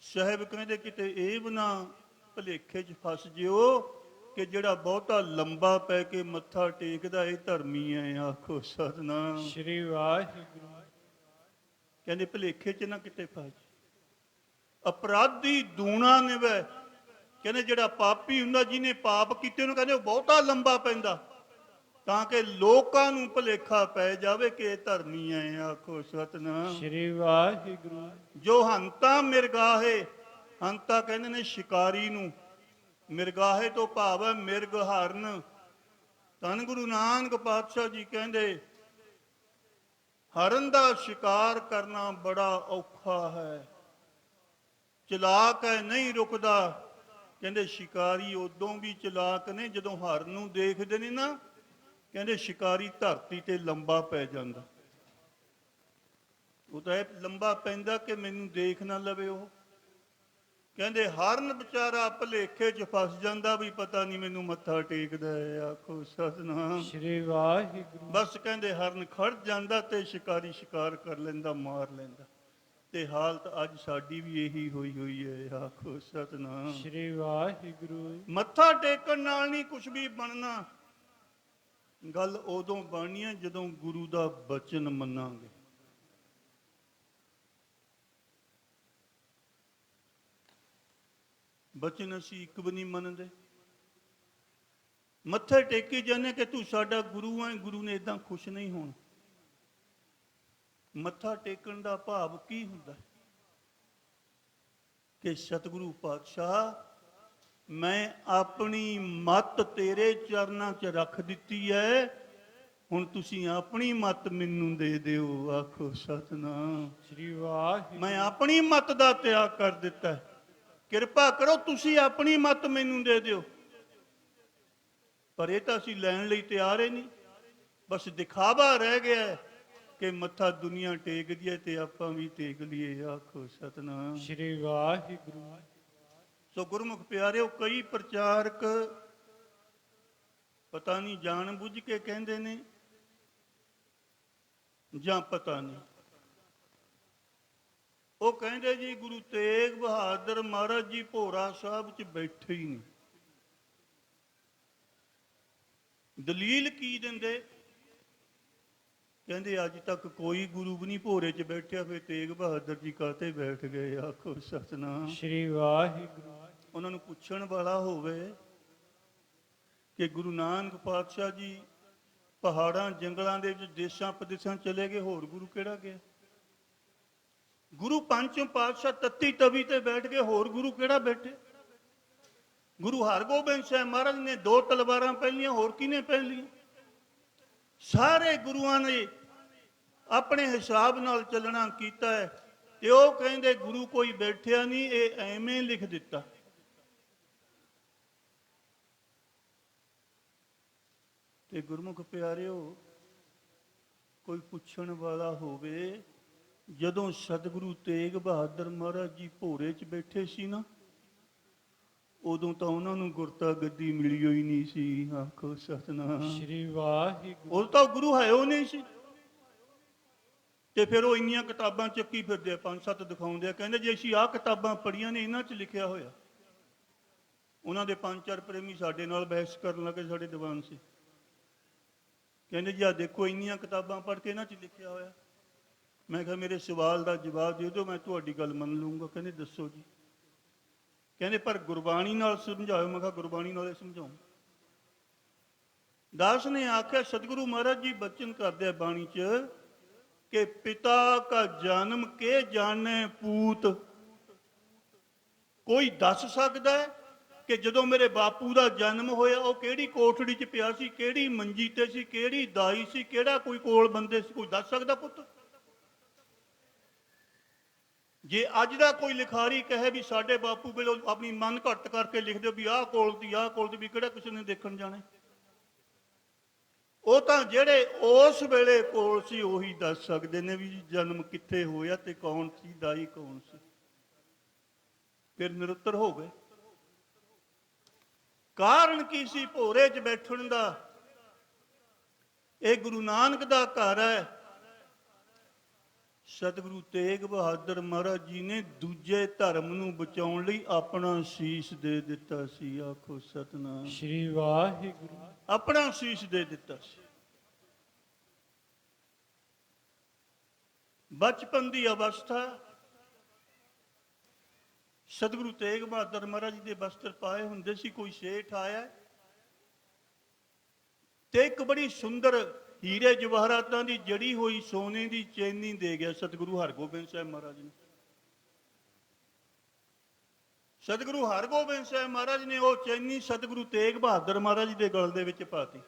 ਸਾਹਿਬ ਕਹਿੰਦੇ ਕਿਤੇ ਇਹ ਵੀ ਨਾ ਭੁਲੇਖੇ 'ਚ ਫਸ ਜਿਓ ਕਿ ਜਿਹੜਾ ਬਹੁਤਾ ਲੰਬਾ ਪੈ ਕੇ ਮੱਥਾ ਟੇਕਦਾ ਇਹ ਧਰਮੀ ਹੈ। ਆਖੋ ਸਤਿਨਾਮ ਸ੍ਰੀ ਵਾਹਿਗੁਰੂ। ਕਹਿੰਦੇ ਭੁਲੇਖੇ 'ਚ ਨਾ ਕਿਤੇ ਫਸ। ਅਪਰਾਧੀ ਦੂਣਾ ਨਿਵੈ, ਕਹਿੰਦੇ ਜਿਹੜਾ ਪਾਪੀ ਹੁੰਦਾ ਜਿਹਨੇ ਪਾਪ ਕੀਤੇ ਉਹਨੂੰ ਕਹਿੰਦੇ ਉਹ ਬਹੁਤਾ ਲੰਬਾ ਪੈਂਦਾ ਤਾਂ ਕਿ ਲੋਕਾਂ ਨੂੰ ਭੁਲੇਖਾ ਪੈ ਜਾਵੇ ਕਿ ਇਹ ਧਰਮੀ ਹੈ। ਆਖੋ ਸਤਿਨਾਮ ਸ੍ਰੀ ਵਾਹਿਗੁਰੂ। ਜੋ ਹੰਤਾ ਮਿਰਗਾਹੇ, ਹੰਤਾ ਕਹਿੰਦੇ ਨੇ ਸ਼ਿਕਾਰੀ ਨੂੰ, ਮਿਰਗਾਹੇ ਤੋਂ ਭਾਵ ਹੈ ਮਿਰਗ ਹਰਨ। ਧੰਨ ਗੁਰੂ ਨਾਨਕ ਪਾਤਸ਼ਾਹ ਜੀ ਕਹਿੰਦੇ ਹਰਨ ਦਾ ਸ਼ਿਕਾਰ ਕਰਨਾ ਬੜਾ ਔਖਾ ਹੈ, ਚਲਾਕ ਹੈ, ਨਹੀਂ ਰੁਕਦਾ। ਕਹਿੰਦੇ ਸ਼ਿਕਾਰੀ ਉਦੋਂ ਵੀ ਚਲਾਕ ਨੇ ਜਦੋਂ ਹਰਨ ਨੂੰ ਦੇਖਦੇ ਨੇ ਨਾ, ਕਹਿੰਦੇ ਸ਼ਿਕਾਰੀ ਧਰਤੀ ਤੇ ਲੰਬਾ ਪੈ ਜਾਂਦਾ। ਉਹ ਤਾਂ ਇਹ ਲੰਬਾ ਪੈਂਦਾ ਕਿ ਮੈਨੂੰ ਦੇਖ ਨਾ ਲਵੇ ਉਹ। ਕਹਿੰਦੇ ਹਰਨ ਵਿਚਾਰਾ ਭੁਲੇਖੇ 'ਚ ਫਸ ਜਾਂਦਾ ਵੀ ਪਤਾ ਨਹੀਂ ਮੈਨੂੰ ਮੱਥਾ ਟੇਕਦਾ ਹੈ। ਆਖੋ ਸਤਿਨਾਮ ਸ੍ਰੀ ਵਾਹਿਗੁਰੂ। ਬਸ ਕਹਿੰਦੇ ਹਰਨ ਖੜ ਜਾਂਦਾ ਤੇ ਸ਼ਿਕਾਰੀ ਸ਼ਿਕਾਰ ਕਰ ਲੈਂਦਾ, ਮਾਰ ਲੈਂਦਾ। ਤੇ ਹਾਲਤ ਅੱਜ ਸਾਡੀ ਵੀ ਇਹੀ ਹੋਈ ਹੈ। ਆਖੋ ਸਤਿਨਾਮ ਸ੍ਰੀ ਵਾਹਿਗੁਰੂ। ਮੱਥਾ ਟੇਕਣ ਨਾਲ ਨਹੀਂ ਕੁਝ ਵੀ ਬਣਨਾ। ਗੱਲ ਉਦੋਂ ਬਣਨੀ ਹੈ ਜਦੋਂ ਗੁਰੂ ਦਾ ਬਚਨ ਮੰਨਾਂਗੇ। ਬਚਨ ਅਸੀਂ ਇੱਕ ਵੀ ਨਹੀਂ ਮੰਨਦੇ, ਮੱਥੇ ਟੇਕੀ ਜਾਂਦੇ ਕਿ ਤੂੰ ਸਾਡਾ ਗੁਰੂ ਹੈ। ਗੁਰੂ ਨੇ ਇਦਾਂ ਖੁਸ਼ ਨਹੀਂ ਹੋਣਾ। ਮੱਥਾ ਟੇਕਣ ਦਾ ਭਾਵ ਕੀ ਹੁੰਦਾ ਕਿ ਸਤਿਗੁਰੂ ਪਾਤਸ਼ਾਹ ਮੈਂ ਆਪਣੀ ਮੱਤ ਤੇਰੇ ਚਰਨਾਂ 'ਚ ਰੱਖ ਦਿੱਤੀ ਹੈ, ਹੁਣ ਤੁਸੀਂ ਆਪਣੀ ਮੱਤ ਮੈਨੂੰ ਦੇ ਦਿਓ। ਆਖੋ ਸਤਿਨਾਮ ਸ੍ਰੀ ਵਾਹਿਗੁਰੂ। ਮੈਂ ਆਪਣੀ ਮੱਤ ਦਾ ਤਿਆਗ ਕਰ ਦਿੱਤਾ, ਕਿਰਪਾ ਕਰੋ ਤੁਸੀਂ ਆਪਣੀ ਮੱਤ ਮੈਨੂੰ ਦੇ ਦਿਓ। ਪਰ ਇਹ ਤਾਂ ਅਸੀਂ ਲੈਣ ਲਈ ਤਿਆਰ ਹੀ ਨਹੀਂ, ਬਸ ਦਿਖਾਵਾ ਰਹਿ ਗਿਆ ਕਿ ਮੱਥਾ ਦੁਨੀਆ ਟੇਕਦੀ ਹੈ ਤੇ ਆਪਾਂ ਵੀ ਟੇਕ ਲਈਏ। ਆਖੋ ਸਤਿਨਾਮ ਸ੍ਰੀ ਵਾਹਿਗੁਰੂ। ਸੋ ਗੁਰਮੁਖ ਪਿਆਰਿਓ, ਕਈ ਪ੍ਰਚਾਰਕ ਪਤਾ ਨਹੀਂ ਜਾਣ ਬੁੱਝ ਕੇ ਕਹਿੰਦੇ ਨੇ ਜਾਂ ਪਤਾ ਨਹੀਂ, ਉਹ ਕਹਿੰਦੇ ਜੀ ਗੁਰੂ ਤੇਗ ਬਹਾਦਰ ਮਹਾਰਾਜ ਜੀ ਭੋਰਾ ਸਾਹਿਬ 'ਚ ਬੈਠੇ ਹੀ ਨਹੀਂ। ਦਲੀਲ ਕੀ ਦਿੰਦੇ? ਕਹਿੰਦੇ ਅੱਜ ਤੱਕ ਕੋਈ ਗੁਰੂ ਵੀ ਨਹੀਂ ਭੋਰੇ 'ਚ ਬੈਠਿਆ, ਫਿਰ ਤੇਗ ਬਹਾਦਰ ਜੀ ਕਾਹਤੇ ਬੈਠ ਗਏ। ਆਖੋ ਸਤਿਨਾਮ ਸ੍ਰੀ ਵਾਹਿਗੁਰੂ। ਉਹਨਾਂ ਨੂੰ ਪੁੱਛਣ ਵਾਲਾ ਹੋਵੇ ਕਿ ਗੁਰੂ ਨਾਨਕ ਪਾਤਸ਼ਾਹ ਜੀ ਪਹਾੜਾਂ ਜੰਗਲਾਂ ਦੇ ਵਿੱਚ ਦੇਸ਼ਾਂ ਪ੍ਰਦੇਸ਼ਾਂ ਚਲੇ ਗਏ, ਹੋਰ ਗੁਰੂ ਕਿਹੜਾ ਗਿਆ? ਗੁਰੂ ਪੰਚਮ ਪਾਤਸ਼ਾਹ ਤੱਤੀ ਤਵੀ ਤੇ ਬੈਠ ਗਏ, ਹੋਰ ਗੁਰੂ ਕਿਹੜਾ ਬੈਠੇ? ਗੁਰੂ ਹਰਗੋਬਿੰਦ ਸਾਹਿਬ ਮਹਾਰਾਜ ਨੇ 2 ਤਲਵਾਰਾਂ ਪਹਿਲੀਆਂ, ਹੋਰ ਕਿਹਨੇ ਪਹਿਲੀਆਂ? ਸਾਰੇ ਗੁਰੂਆਂ ਨੇ ਆਪਣੇ ਹਿਸਾਬ ਨਾਲ ਚੱਲਣਾ ਕੀਤਾ ਹੈ ਤੇ ਉਹ ਕਹਿੰਦੇ ਗੁਰੂ ਕੋਈ ਬੈਠਿਆ ਨਹੀਂ, ਇਹ ਐਵੇਂ ਲਿਖ ਦਿੱਤਾ। ਤੇ ਗੁਰਮੁਖ ਪਿਆਰਿਓ, ਕੋਈ ਪੁੱਛਣ ਵਾਲਾ ਹੋਵੇ, ਜਦੋਂ ਸਤਿਗੁਰੂ ਤੇਗ ਬਹਾਦਰ ਮਹਾਰਾਜ ਜੀ ਭੋਰੇ 'ਚ ਬੈਠੇ ਸੀ ਨਾ, ਉਦੋਂ ਤਾਂ ਉਹਨਾਂ ਨੂੰ ਗੁਰਤਾ ਗੱਦੀ ਮਿਲੀ ਹੋਈ ਨਹੀਂ ਸੀ। ਆਖੋ ਸਤਿਨਾਮ ਸ੍ਰੀ ਵਾਹਿਗੁਰੂ। ਉਦੋਂ ਤਾਂ ਗੁਰੂ ਹੈ ਉਹ ਨਹੀਂ ਸੀ। ਤੇ ਫਿਰ ਉਹ ਇੰਨੀਆਂ ਕਿਤਾਬਾਂ ਚੱਕੀ ਫਿਰਦੇ ਆ, 5-7 ਦਿਖਾਉਂਦੇ ਆ, ਕਹਿੰਦੇ ਜੇ ਅਸੀਂ ਆਹ ਕਿਤਾਬਾਂ ਪੜ੍ਹੀਆਂ ਨੇ ਇਹਨਾਂ 'ਚ ਲਿਖਿਆ ਹੋਇਆ। ਉਹਨਾਂ ਦੇ 5-4 ਪ੍ਰੇਮੀ ਸਾਡੇ ਨਾਲ ਬਹਿਸ ਕਰਨ ਲੱਗੇ, ਸਾਡੇ ਦੀਵਾਨ ਸੀ। ਕਹਿੰਦੇ ਜੀ ਆਹ ਦੇਖੋ ਇੰਨੀਆਂ ਕਿਤਾਬਾਂ ਪੜ੍ਹ ਕੇ ਇਹਨਾਂ 'ਚ ਲਿਖਿਆ ਹੋਇਆ। ਮੈਂ ਕਿਹਾ ਮੇਰੇ ਸਵਾਲ ਦਾ ਜਵਾਬ ਦੇ ਦਿਓ, ਮੈਂ ਤੁਹਾਡੀ ਗੱਲ ਮੰਨ ਲੂੰਗਾ। ਕਹਿੰਦੇ ਦੱਸੋ ਜੀ। ਕਹਿੰਦੇ ਪਰ ਗੁਰਬਾਣੀ ਨਾਲ ਸਮਝਾਓ। ਮੈਂ ਕਿਹਾ ਗੁਰਬਾਣੀ ਨਾਲ ਸਮਝਾਉਂ। ਦਾਸ ਨੇ ਆਖਿਆ ਸਤਿਗੁਰੂ ਮਹਾਰਾਜ ਜੀ ਬਚਨ ਕਰਦੇ ਆ ਬਾਣੀ 'ਚ ਕਿ ਪਿਤਾ ਕਾ ਜਨਮ ਕੇ ਜਾਣੇ ਪੂਤ। ਕੋਈ ਦੱਸ ਸਕਦਾ ਹੈ ਕਿ ਜਦੋਂ ਮੇਰੇ ਬਾਪੂ ਦਾ ਜਨਮ ਹੋਇਆ ਉਹ ਕਿਹੜੀ ਕੋਠੜੀ 'ਚ ਪਿਆ ਸੀ, ਕਿਹੜੀ ਮੰਜੀ ਤੇ ਸੀ, ਕਿਹੜੀ ਦਾਈ ਸੀ, ਕਿਹੜਾ ਕੋਈ ਕੋਲ ਬੰਦੇ ਸੀ? ਕੋਈ ਦੱਸ ਸਕਦਾ ਪੁੱਤ? ਜੇ ਅੱਜ ਦਾ ਕੋਈ ਲਿਖਾਰੀ ਕਹੇ ਵੀ ਸਾਡੇ ਬਾਪੂ ਵੇਲੇ ਆਪਣੀ ਮਨ ਘੱਟ ਕਰਕੇ ਲਿਖ ਦਿਓ ਵੀ ਆਹ ਕੋਲ ਦੀ, ਆਹ ਕੋਲ ਦੀ, ਵੀ ਕਿਹੜਾ ਕਿਸੇ ਨੇ ਦੇਖਣ ਜਾਣਾ? ਉਹ ਤਾਂ ਜਿਹੜੇ ਉਸ ਵੇਲੇ ਕੋਲ ਸੀ ਉਹੀ ਦੱਸ ਸਕਦੇ ਨੇ ਵੀ ਜਨਮ ਕਿੱਥੇ ਹੋਇਆ ਤੇ ਕੌਣ ਸੀ, ਦਾਈ ਕੌਣ ਸੀ। ਫਿਰ ਨਿਰੁੱਤਰ ਹੋ ਗਏ। ਕਾਰਨ ਕੀ ਸੀ ਭੋਰੇ 'ਚ ਬੈਠਣ ਦਾ? ਇਹ ਗੁਰੂ ਨਾਨਕ ਦਾ ਘਰ ਹੈ। ਸਤਿਗੁਰੂ ਤੇਗ ਬਹਾਦਰ ਮਹਾਰਾਜ ਜੀ ਨੇ ਦੂਜੇ ਧਰਮ ਨੂੰ ਬਚਾਉਣ ਲਈ ਆਪਣਾ ਸੀਸ ਦੇ ਦਿੱਤਾ ਸੀ। ਆਖੋ ਸਤਿਨਾਮ ਸ੍ਰੀ ਵਾਹਿਗੁਰੂ। ਆਪਣਾ ਸੀਸ ਦੇ ਦਿੱਤਾ ਸੀ। ਬਚਪਨ ਦੀ ਅਵਸਥਾ ਸਤਿਗੁਰੂ ਤੇਗ ਬਹਾਦਰ ਮਹਾਰਾਜ ਜੀ ਦੇ ਬਸਤਰ ਪਾਏ ਹੁੰਦੇ ਸੀ। ਕੋਈ ਸੇਠ ਆਇਆ ਤੇ ਇੱਕ ਬੜੀ ਸੁੰਦਰ ਹੀਰੇ ਜਵਾਹਰਾਤਾਂ ਦੀ ਜੜੀ ਹੋਈ ਸੋਨੇ ਦੀ ਚੈਨੀ ਦੇ ਗਿਆ ਸਤਿਗੁਰੂ ਹਰਗੋਬਿੰਦ ਸਾਹਿਬ ਮਹਾਰਾਜ ਨੂੰ। ਸਤਿਗੁਰੂ ਹਰਗੋਬਿੰਦ ਸਾਹਿਬ ਮਹਾਰਾਜ ਨੇ ਉਹ ਚੈਨੀ ਸਤਿਗੁਰੂ ਤੇਗ ਬਹਾਦਰ ਮਹਾਰਾਜ ਜੀ ਦੇ ਗਲ ਦੇ ਵਿੱਚ ਪਾਤੀ,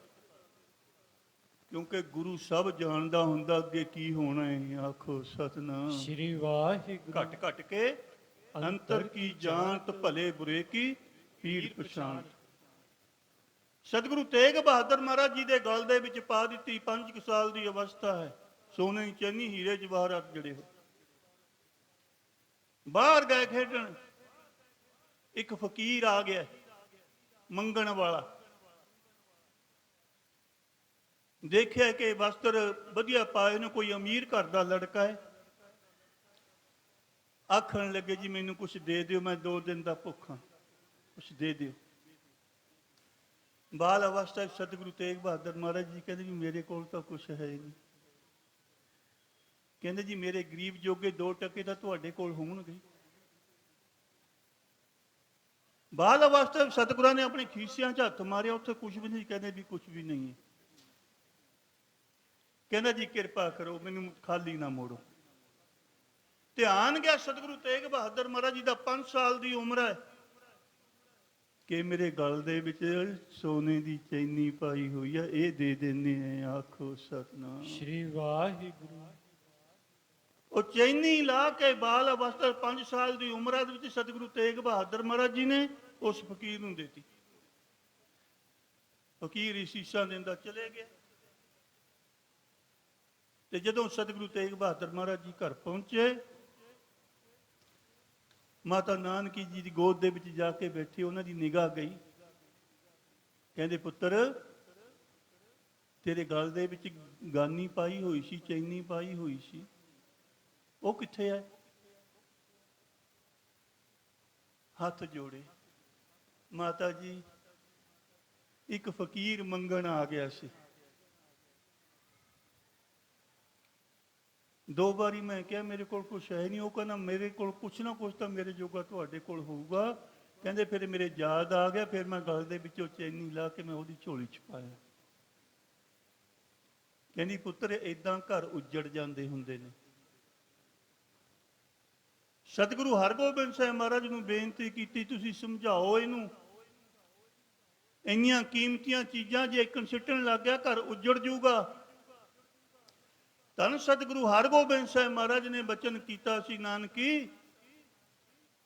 ਕਿਉਂਕਿ ਗੁਰੂ ਸਭ ਜਾਣਦਾ ਹੁੰਦਾ ਅੱਗੇ ਕੀ ਹੋਣਾ ਹੈ। ਆਖੋ ਸਤਿਨਾਮ ਸ੍ਰੀ ਵਾਹਿਗੁਰੂ। ਘਟ ਘਟ ਕੇ ਅੰਤਰ ਕੀ ਜਾਣਤ, ਭਲੇ ਬੁਰੇ ਕੀ ਪੀੜ ਪਛਾਣ। ਸਤਿਗੁਰੂ ਤੇਗ ਬਹਾਦਰ ਮਹਾਰਾਜ ਜੀ ਦੇ ਗਲ ਦੇ ਵਿੱਚ ਪਾ ਦਿੱਤੀ। 5 ਸਾਲ ਦੀ ਅਵਸਥਾ ਹੈ। ਸੋਨੇ ਦੀ ਚੈਨੀ, ਹੀਰੇ ਜਵਾਹਰਾਤ ਜੜੇ ਹੋ। ਬਾਹਰ ਗਏ ਖੇਡਣ। ਇੱਕ ਫਕੀਰ ਆ ਗਿਆ ਮੰਗਣ ਵਾਲਾ। ਦੇਖਿਆ ਕਿ ਵਸਤਰ ਵਧੀਆ ਪਾਏ ਨੇ, ਕੋਈ ਅਮੀਰ ਘਰ ਦਾ ਲੜਕਾ ਹੈ। ਆਖਣ ਲੱਗੇ ਜੀ ਮੈਨੂੰ ਕੁਛ ਦੇ ਦਿਓ, ਮੈਂ 2 ਦਿਨ ਦਾ ਭੁੱਖਾ, ਕੁਛ ਦੇ ਦਿਓ। ਬਾਲ ਅਵਸਥਾ ਸਤਿਗੁਰੂ ਤੇਗ ਬਹਾਦਰ ਮਹਾਰਾਜ ਜੀ ਕਹਿੰਦੇ ਜੀ ਮੇਰੇ ਕੋਲ ਤਾਂ ਕੁਛ ਹੈ ਨਹੀਂ। ਕਹਿੰਦੇ ਜੀ ਮੇਰੇ ਗਰੀਬ ਜੋਗੇ 2 ਟਕੇ ਤਾਂ ਤੁਹਾਡੇ ਕੋਲ ਹੋਣਗੇ। ਬਾਲ ਅਵਸਥਾ ਸਤਿਗੁਰਾਂ ਨੇ ਆਪਣੇ ਖੀਸਿਆਂ 'ਚ ਹੱਥ ਮਾਰਿਆ, ਉੱਥੇ ਕੁਛ ਵੀ ਨਹੀਂ। ਕਹਿੰਦੇ ਵੀ ਕੁਛ ਵੀ ਨਹੀਂ ਹੈ। ਕਹਿੰਦਾ ਜੀ ਕਿਰਪਾ ਕਰੋ ਮੈਨੂੰ ਖਾਲੀ ਨਾ ਮੋੜੋ। ਧਿਆਨ ਗਿਆ ਸਤਿਗੁਰੂ ਤੇਗ ਬਹਾਦਰ ਮਹਾਰਾਜ ਜੀ ਦਾ 5 ਸਾਲ ਦੀ ਉਮਰ ਹੈ ਕਿ ਮੇਰੇ ਗਲ ਦੇ ਵਿੱਚ ਸੋਨੇ ਦੀ ਚੈਨੀ ਪਾਈ ਹੋਈ ਆ, ਇਹ ਦੇ ਦਿੰਦੇ ਆ। ਆਖੋ ਸਤਿਨਾਮ ਸ੍ਰੀ ਵਾਹਿਗੁਰੂ। ਉਹ ਚੈਨੀ ਲਾ ਕੇ ਬਾਲ ਅਵਸਥਾ 5 ਸਾਲ ਦੀ ਉਮਰ ਦੇ ਵਿੱਚ ਸਤਿਗੁਰੂ ਤੇਗ ਬਹਾਦਰ ਮਹਾਰਾਜ ਜੀ ਨੇ ਉਸ ਫਕੀਰ ਨੂੰ ਦਿੱਤੀ। ਫਕੀਰ ਹੀ ਸੀਸਾਂ ਦਿੰਦਾ ਚਲੇ ਗਿਆ। ਤੇ ਜਦੋਂ ਸਤਿਗੁਰੂ ਤੇਗ ਬਹਾਦਰ ਮਹਾਰਾਜ ਜੀ ਘਰ ਪਹੁੰਚੇ, ਮਾਤਾ ਨਾਨਕੀ ਜੀ ਦੀ ਗੋਦ ਦੇ ਵਿੱਚ ਜਾ ਕੇ ਬੈਠੀ। ਉਹਨਾਂ ਦੀ ਨਿਗਾਹ ਗਈ। ਕਹਿੰਦੇ ਪੁੱਤਰ ਤੇਰੇ ਗਲ ਦੇ ਵਿੱਚ ਗਾਨੀ ਪਾਈ ਹੋਈ ਸੀ, ਚੈਨੀ ਪਾਈ ਹੋਈ ਸੀ, ਉਹ ਕਿੱਥੇ ਹੈ? ਹੱਥ ਜੋੜੇ। ਮਾਤਾ ਜੀ ਇੱਕ ਫਕੀਰ ਮੰਗਣ ਆ ਗਿਆ ਸੀ। 2 ਵਾਰੀ ਮੈਂ ਕਿਹਾ ਮੇਰੇ ਕੋਲ ਕੁਛ ਹੈ ਨਹੀਂ। ਉਹ ਕਹਿੰਦਾ ਮੇਰੇ ਕੋਲ ਕੁਛ ਨਾ ਕੁਛ ਤਾਂ ਮੇਰੇ ਜੋਗਾ ਤੁਹਾਡੇ ਕੋਲ ਹੋਊਗਾ। ਕਹਿੰਦੇ ਫਿਰ ਮੇਰੇ ਯਾਦ ਆ ਗਿਆ, ਫਿਰ ਮੈਂ ਗਲ ਦੇ ਵਿੱਚੋਂ ਚੈਨੀ ਲਾ ਕੇ ਮੈਂ ਉਹਦੀ ਝੋਲੀ 'ਚ ਪਾਇਆ। ਕਹਿੰਦੀ ਪੁੱਤਰ ਏਦਾਂ ਘਰ ਉੱਜੜ ਜਾਂਦੇ ਹੁੰਦੇ ਨੇ। ਸਤਿਗੁਰੂ ਹਰਗੋਬਿੰਦ ਸਾਹਿਬ ਮਹਾਰਾਜ ਨੂੰ ਬੇਨਤੀ ਕੀਤੀ ਤੁਸੀਂ ਸਮਝਾਓ ਇਹਨੂੰ। ਇੰਨੀਆਂ ਕੀਮਤੀਆਂ ਚੀਜ਼ਾਂ ਜੇ ਇੱਕ ਸਿੱਟਣ ਲੱਗ ਗਿਆ ਘਰ ਉੱਜੜ ਜਾਊਗਾ। ਧੰਨ ਸਤਿਗੁਰੂ ਹਰਗੋਬਿੰਦ ਸਾਹਿਬ ਮਹਾਰਾਜ ਨੇ ਬਚਨ ਕੀਤਾ ਸੀ, ਨਾਨਕੀ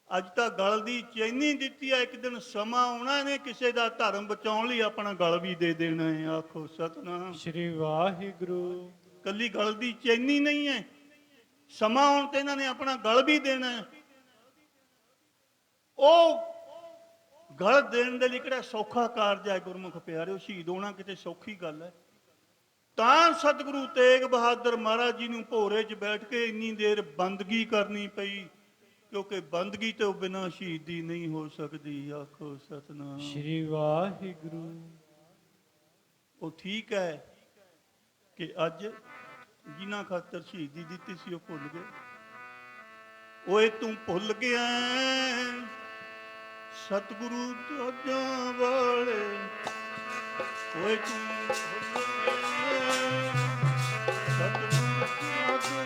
ਅੱਜ ਤਾਂ ਗਲ ਦੀ ਚੈਨੀ ਦਿੱਤੀ ਹੈ, ਇੱਕ ਦਿਨ ਸਮਾਂ ਆਉਣਾ ਨੇ ਕਿਸੇ ਦਾ ਧਰਮ ਬਚਾਉਣ ਲਈ ਆਪਣਾ ਗਲ ਵੀ ਦੇ ਦੇਣਾ ਹੈ। ਆਖੋ ਸਤਿਨਾਮ ਸ੍ਰੀ ਵਾਹਿਗੁਰੂ। ਕੱਲੀ ਗਲ ਦੀ ਚੈਨੀ ਨਹੀਂ ਹੈ, ਸਮਾਂ ਆਉਣ ਤੇ ਇਹਨਾਂ ਨੇ ਆਪਣਾ ਗਲ ਵੀ ਦੇਣਾ ਹੈ। ਉਹ ਗਲ ਦੇਣ ਦੇ ਲਈ ਕਿਹੜਾ ਸੌਖਾ ਕਾਰਜ ਹੈ ਗੁਰਮੁਖ ਪਿਆਰਿਓ। ਸ਼ਹੀਦ ਹੋਣਾ ਕਿਤੇ ਸੌਖੀ ਗੱਲ ਹੈ। ਤਾਂ ਸਤਿਗੁਰੂ ਤੇਗ ਬਹਾਦਰ ਮਹਾਰਾਜ ਜੀ ਨੂੰ ਭੋਰੇ 'ਚ ਬੈਠ ਕੇ ਇੰਨੀ ਦੇਰ ਬੰਦਗੀ ਕਰਨੀ ਪਈ, ਕਿਉਂਕਿ ਬੰਦਗੀ ਤੋਂ ਬਿਨਾਂ ਸ਼ਹੀਦੀ ਨਹੀਂ ਹੋ ਸਕਦੀ। ਆਖੋ ਸਤਿਨਾਮ ਸ੍ਰੀ ਵਾਹਿਗੁਰੂ। ਉਹ ਠੀਕ ਹੈ ਕਿ ਅੱਜ ਜਿਨ੍ਹਾਂ ਖਾਤਰ ਸ਼ਹੀਦੀ ਦਿੱਤੀ ਸੀ ਉਹ ਭੁੱਲ ਗਏ। ਓਏ ਤੂੰ ਭੁੱਲ ਗਿਆ ਸਤਿਗੁਰੂ ਦਾਜਾਂ ਵਾਲੇ, ਓਏ ਤੂੰ ਭੁੱਲ ਗਿਆ ਸਤਿਗੁਰੂ ਦਾਜਾਂ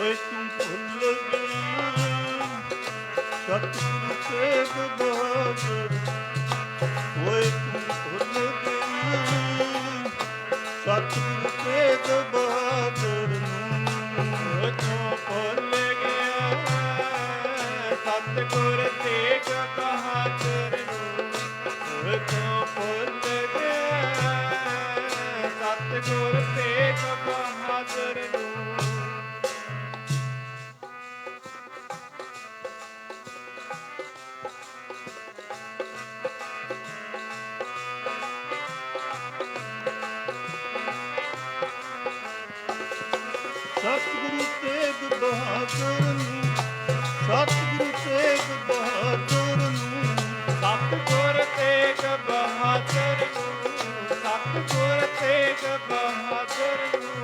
ਹੋਏ ਤੂੰ ਭੁੱਲ ਗਿਆ ਸਤਿਗੁਰੂ ਤੇਗ ਬਹਾਦਰ ਹੋਏ ਤੂੰ ਭੁੱਲ ਗਿਆ ਸਤਿਗੁਰੂ ਤੇਗ ਬਹਾਦਰ ਨੂੰ ਤੂੰ ਭੁੱਲ ਗਿਆ ਸਤਿਗੁਰ ਤੇਗ ਬਹਾਦਰ ਨੂੰ ਤੂੰ ਭੁੱਲ ਗਿਆ ਸਤਿਗੁਰ ਤੇਗ ਬਹਾਦਰ ਨੂੰ ਸਤਿਗੁਰੂ ਤੇਗ ਬਹਾਦਰ ਨੂੰ ਸਤਿਗੁਰੂ ਤੇਗ ਬਹਾਦਰ ਨੂੰ ਸਤਿਗੁਰ ਤੇਗ ਬਹਾਦਰ ਨੂੰ ਸਤਿਗੁਰ ਤੇਗ ਬਹਾਦਰ ਨੂੰ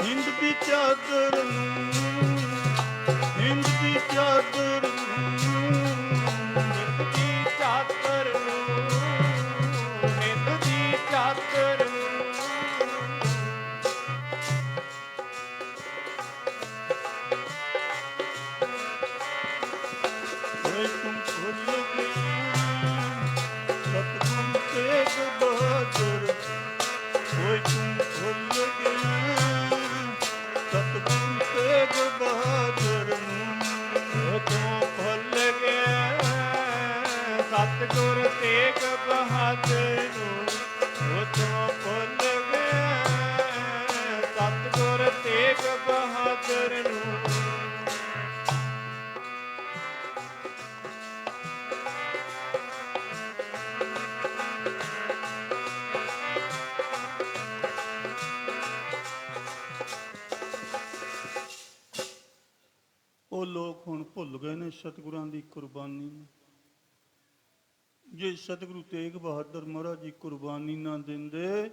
ਹਿੰਦ ਦੀ ਚਾਦਰ ਨੂੰ ਹਿੰਦ ਦੀ ਚਾਦਰ ਨੂੰ ਹਿੰਦ ਦੀ ਚਾਦਰ ਨੂੰ ਹਿੰਦ ਦੀ ਚਾਦਰ ਨੂੰ ਹੋਏ ਤੂੰ ਭੁੱਲ ਗਿਆ ਸਤਿਗੁਰੂ ਤੇਗ ਬਹਾਦਰ ਹੋਏ ਤੂੰ ਭੁੱਲ ਗਿਆ ਸਤਿਗੁਰੂ ਤੇਗ ਬਹਾਦਰ ਨੂੰ ਤੂੰ ਭੁੱਲ ਗਿਆ ਸਤਿਗੁਰ ਤੇਗ ਬਹਾਦਰ ਨੂੰ ਤੂੰ ਭੁੱਲ ਗਿਆ ਸਤਿਗੁਰ ਤੇਗ ਬਹਾਦਰ ਨੂੰ ਉਹ ਲੋਕ ਹੁਣ ਭੁੱਲ ਗਏ ਨੇ ਸਤਿਗੁਰਾਂ ਦੀ ਕੁਰਬਾਨੀ ਨੂੰ। ਜੇ ਸਤਿਗੁਰੂ ਤੇਗ ਬਹਾਦਰ ਮਹਾਰਾਜ ਜੀ ਕੁਰਬਾਨੀ ਨਾ ਦਿੰਦੇ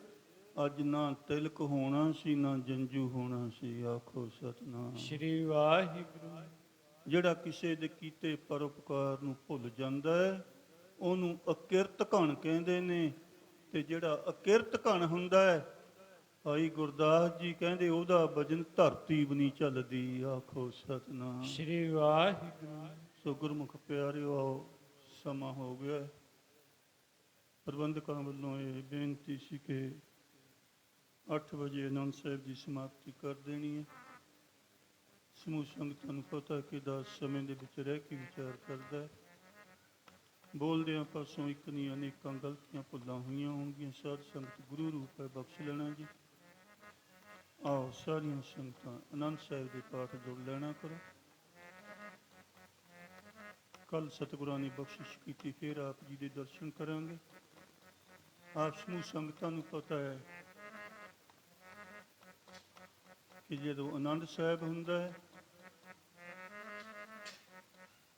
ਅੱਜ ਨਾ ਤਿਲਕ ਹੋਣਾ ਸੀ ਨਾ ਜੰਜੂ ਹੋਣਾ ਸੀ। ਆਖੋ ਸਤਿਨਾਮ। ਸ਼੍ਰੀ ਵਾਹਿਗੁਰੂ। ਜਿਹੜਾ ਕਿਸੇ ਦੇ ਕੀਤੇ ਪਰਉਪਕਾਰ ਨੂੰ ਭੁੱਲ ਜਾਂਦਾ ਹੈ ਉਹਨੂੰ ਅਕਿਰਤ ਘਣ ਕਹਿੰਦੇ ਨੇ, ਤੇ ਜਿਹੜਾ ਅਕਿਰਤ ਘਣ ਹੁੰਦਾ ਹੈ ਭਾਈ ਗੁਰਦਾਸ ਜੀ ਕਹਿੰਦੇ ਉਹਦਾ ਵਜਨ ਧਰਤੀ ਵੀ ਨਹੀਂ ਚੱਲਦੀ। ਆਖੋ ਸਤਿਨਾਮ। ਸ਼੍ਰੀ ਵਾਹਿਗੁਰੂ। ਸੋ ਗੁਰਮੁਖ ਪਿਆਰਿਓ, ਆਓ ਸਮਾਂ ਹੋ ਗਿਆ। ਪ੍ਰਬੰਧਕਾਂ ਵੱਲੋਂ ਇਹ ਬੇਨਤੀ ਸੀ ਕਿ 8 ਵਜੇ ਆਨੰਦ ਸਾਹਿਬ ਦੀ ਸਮਾਪਤੀ ਕਰ ਦੇਣੀ ਹੈ। ਸਮੂਹ ਸੰਗਤਾਂ ਨੂੰ ਪਤਾ ਕਿ 10 ਸਮੇਂ ਦੇ ਵਿੱਚ ਰਹਿ ਕੇ ਵਿਚਾਰ ਕਰਦਾ ਹੈ। ਬੋਲਦਿਆਂ ਪਾਸੋਂ ਇੱਕ ਨਹੀਂ ਅਨੇਕਾਂ ਗਲਤੀਆਂ ਭੁੱਲਾਂ ਹੋਈਆਂ ਹੋਣਗੀਆਂ। ਸਾਧ ਸੰਗਤ ਗੁਰੂ ਰੂਪ ਹੈ, ਬਖਸ਼ ਲੈਣਾ ਜੀ। ਆਓ ਸਾਰੀਆਂ ਸੰਗਤਾਂ ਆਨੰਦ ਸਾਹਿਬ ਦੇ ਪਾਠ ਜੁੜ ਲੈਣਾ ਕਰੋ। ਕੱਲ ਸਤਿਗੁਰਾਂ ਨੇ ਬਖਸ਼ਿਸ਼ ਕੀਤੀ, ਫਿਰ ਆਪ ਜੀ ਦੇ ਦਰਸ਼ਨ ਕਰਾਂਗੇ। ਆਪ ਸਮੂਹ ਸੰਗਤਾਂ ਨੂੰ ਪਤਾ ਹੈ ਕਿ ਜਦੋਂ ਆਨੰਦ ਸਾਹਿਬ ਹੁੰਦਾ ਹੈ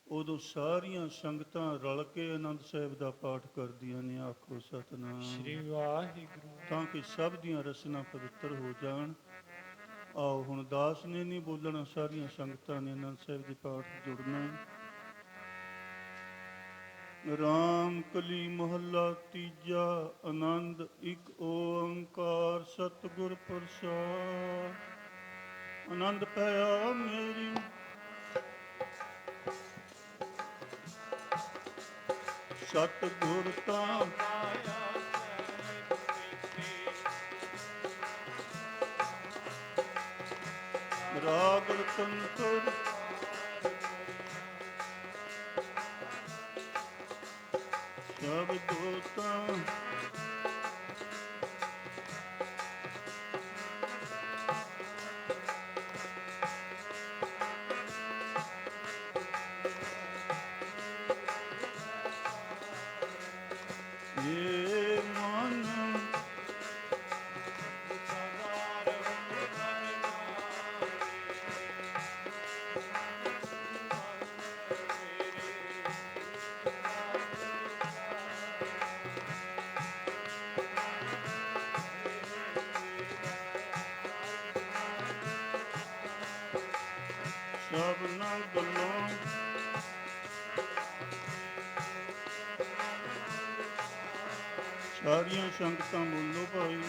ਉਦੋਂ ਸਾਰੀਆਂ ਸੰਗਤਾਂ ਰਲ ਕੇ ਆਨੰਦ ਸਾਹਿਬ ਦਾ ਪਾਠ ਕਰਦੀਆਂ ਨੇ। ਆਖੋ ਸਤਿਨਾਮ। ਸ਼੍ਰੀ ਵਾਹਿਗੁਰੂ। ਤਾਂ ਕਿ ਸਭ ਦੀਆਂ ਰਸਨਾ ਪਵਿੱਤਰ ਹੋ ਜਾਣ। ਆਓ ਹੁਣ ਦਾਸ ਨੇ ਨਹੀਂ ਬੋਲਣਾ, ਸਾਰੀਆਂ ਸੰਗਤਾਂ ਨੇ ਆਨੰਦ ਸਾਹਿਬ ਦੇ ਪਾਠ ਜੁੜਨਾ। ਰਾਮ ਕਲੀ ਮਹੱਲਾ ਤੀਜਾ। ਆਨੰਦ ਇੱਕ ਓੰਕਾਰ ਸਤਿਗੁਰ ਪ੍ਰਸਾਦਿ। ਆਨੰਦ ਪਾਇਆ ਮੇਰੀ ਸਤਿਗੁਰ ਤਾਂ ਰਾਗ ਰਤੰਤਰ ਸਭ ਦੋਤਾਂ ਇਹ ਮਨ ਸਭਨਾਂ ਗੱਲੋਂ ਸਾਰੀਆਂ ਸੰਗਤਾਂ ਬੋਲੋ ਭਾਈ।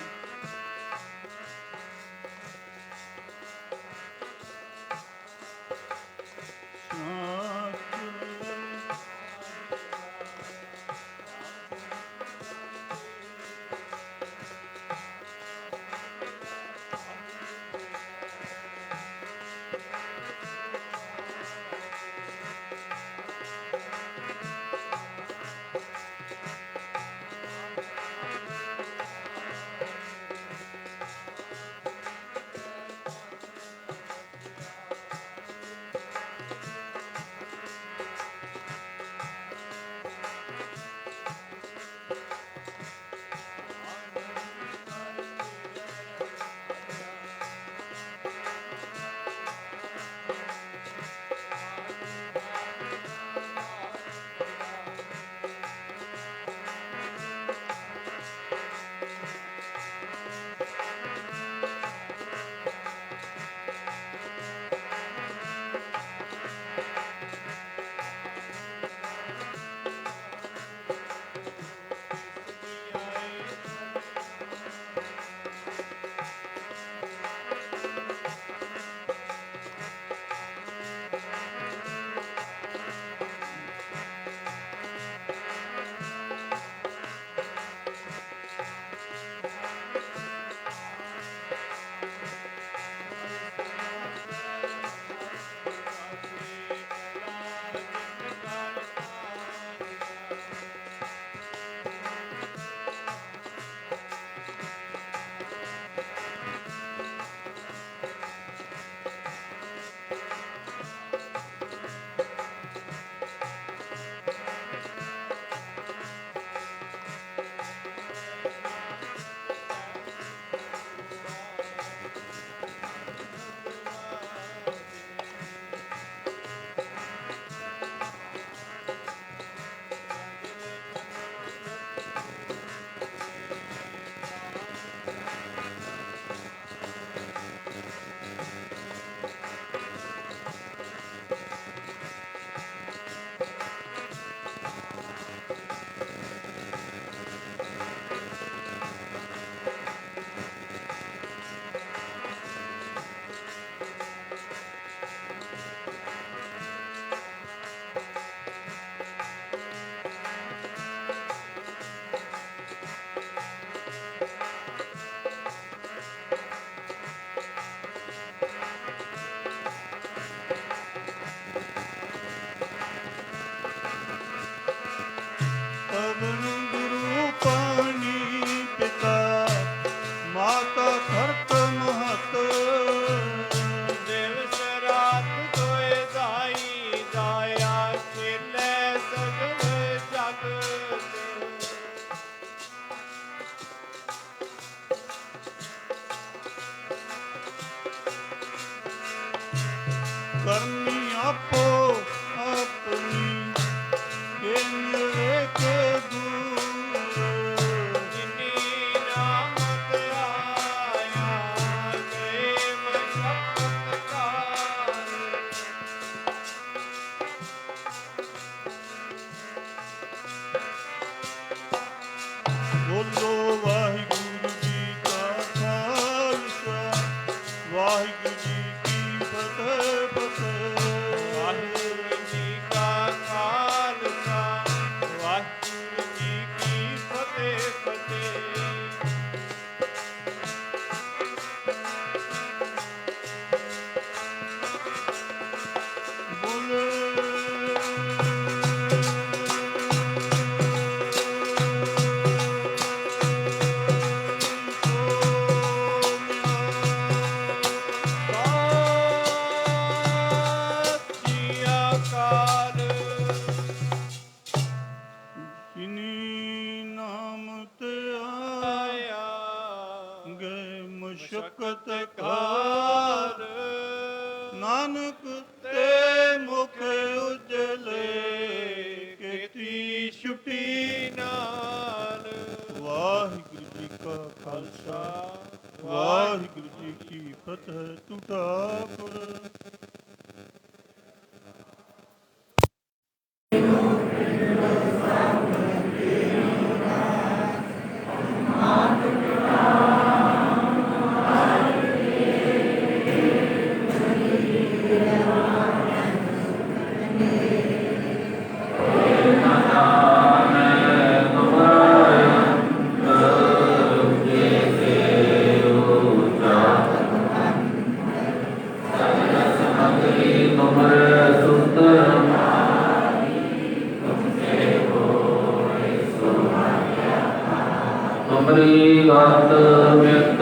ਤੁਮਰੀ ਗਤ ਮਿਤ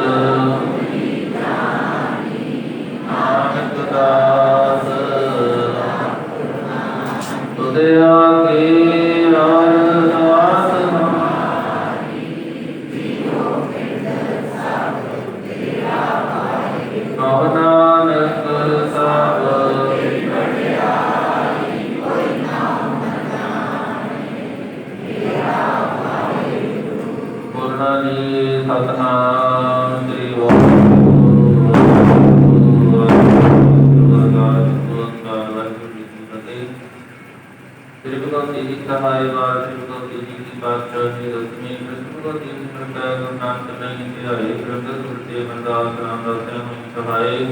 ਨਾਨਕ ਦਾਸ ਤੁਧਿਆ ਕੀ ਅਰਦਾਸ ਕਹੁ ਨਾਨਕ ਸਭ ਪੁਰਨਾਨੀ ਸਤਨਾਮ ਸ੍ਰੀ ਵਾਹਿਗੁਰੂ ਸ੍ਰੀ ਭਗਵਤੀ ਜੀ ਸਹਾਇ ਵਾਰ ਸ੍ਰੀ ਭਗਵਤੀ ਜੀ ਦੀ ਪਾਤਸ਼ਾਹੀ ਰਸਮੀ ਸ੍ਰੀ ਭਗਵਤੀ ਜੀ ਪ੍ਰਕਾਸ਼ ਗੁਰੂ ਨਾਨਕ ਨਹੀਂ ਧਿਆਏ ਪ੍ਰਗਟ ਗੁਰਤੇ ਅਰਦਾਸ ਨਾਮ ਦਾਤੇ ਹੋਈ ਸਹਾਇ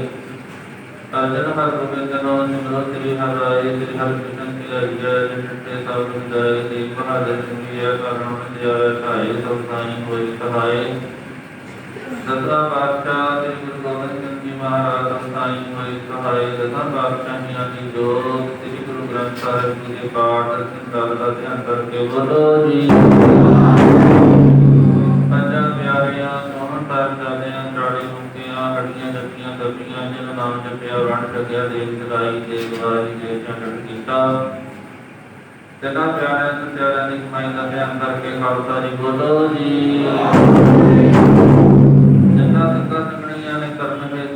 ਅਰਜਨ ਹਰ ਗੋਬਿੰਦ ਨੋ ਸਿਮਰੋ ਸ੍ਰੀ ਹਰਿ ਰਾਏ ਸ੍ਰੀ ਹਰਿ ਕ੍ਰਿਸ਼ਨ ਕੀ ਆਈਆ ਜਿਤੇ ਸਭ ਵਿਦਾਇ ਤੇਗ ਬਹਾਦਰ ਸਿੰਘ ਹੈ ਕਰਨੋਂ ਜਿਆਵੇ ਸਹਾਇ ਸਭ ਸਾਈ ਹੋਈ ਸਹਾਇ ਦਸਾਂ ਪਾਤਸ਼ਾਹ ਸ੍ਰੀ ਗੁਰੂ ਗੋਬਿੰਦ ਸਿੰਘ ਜੀ ਮਹਾਰਾਜ ਸਭ ਸਾਈ ਹੋਈ ਸਹਾਇ ਦਸਾਂ ਪਾਤਸ਼ਾਹੀਆਂ ਦੀ ਜੋਤ ਸ੍ਰੀ ਗੁਰੂ ਗ੍ਰੰਥ ਸਾਹਿਬ ਜੀ ਦੇ ਪਾਠ ਸਿੰਗਾਰ ਦਾ ਧਿਆਨ ਕਰਕੇ ਬੋਲੋ ਜੀ ਪੰਜਾਂ ਪਿਆਰਿਆਂ ਸੋਹਣ ਸਾਹਿਬਜ਼ਾਦਿਆਂ ਚਾਲੀ ਮੁਕਤੀਆਂ ਹੱਡੀਆਂ ਜੱਟੀਆਂ ਦੱਬੀਆਂ ਜਿਨ ਨਾਮ ਜਪਿਆ ਵੰਡ ਛਕਿਆ ਦੇਖ ਸਦਾਈ ਤੇ ਗਵਾਰੀ ਦੇ ਚੰਡੜ ਕੀਤਾ ਤਿੰਨਾਂ ਪਿਆਰਿਆਂ ਤੇ ਪਿਆਰਿਆਂ ਦੀ ਕਮਾਈ ਦਾ ਧਿਆਨ ਕਰਕੇ ਖਾਲਸਾ ਜੀ ਬੋਲੋ ਜੀ ਜਿੰਨਾ ਸਿੱਖਾਂ ਸਿੱਖਣੀਆਂ ਨੇ ਕਰਨ ਦੇ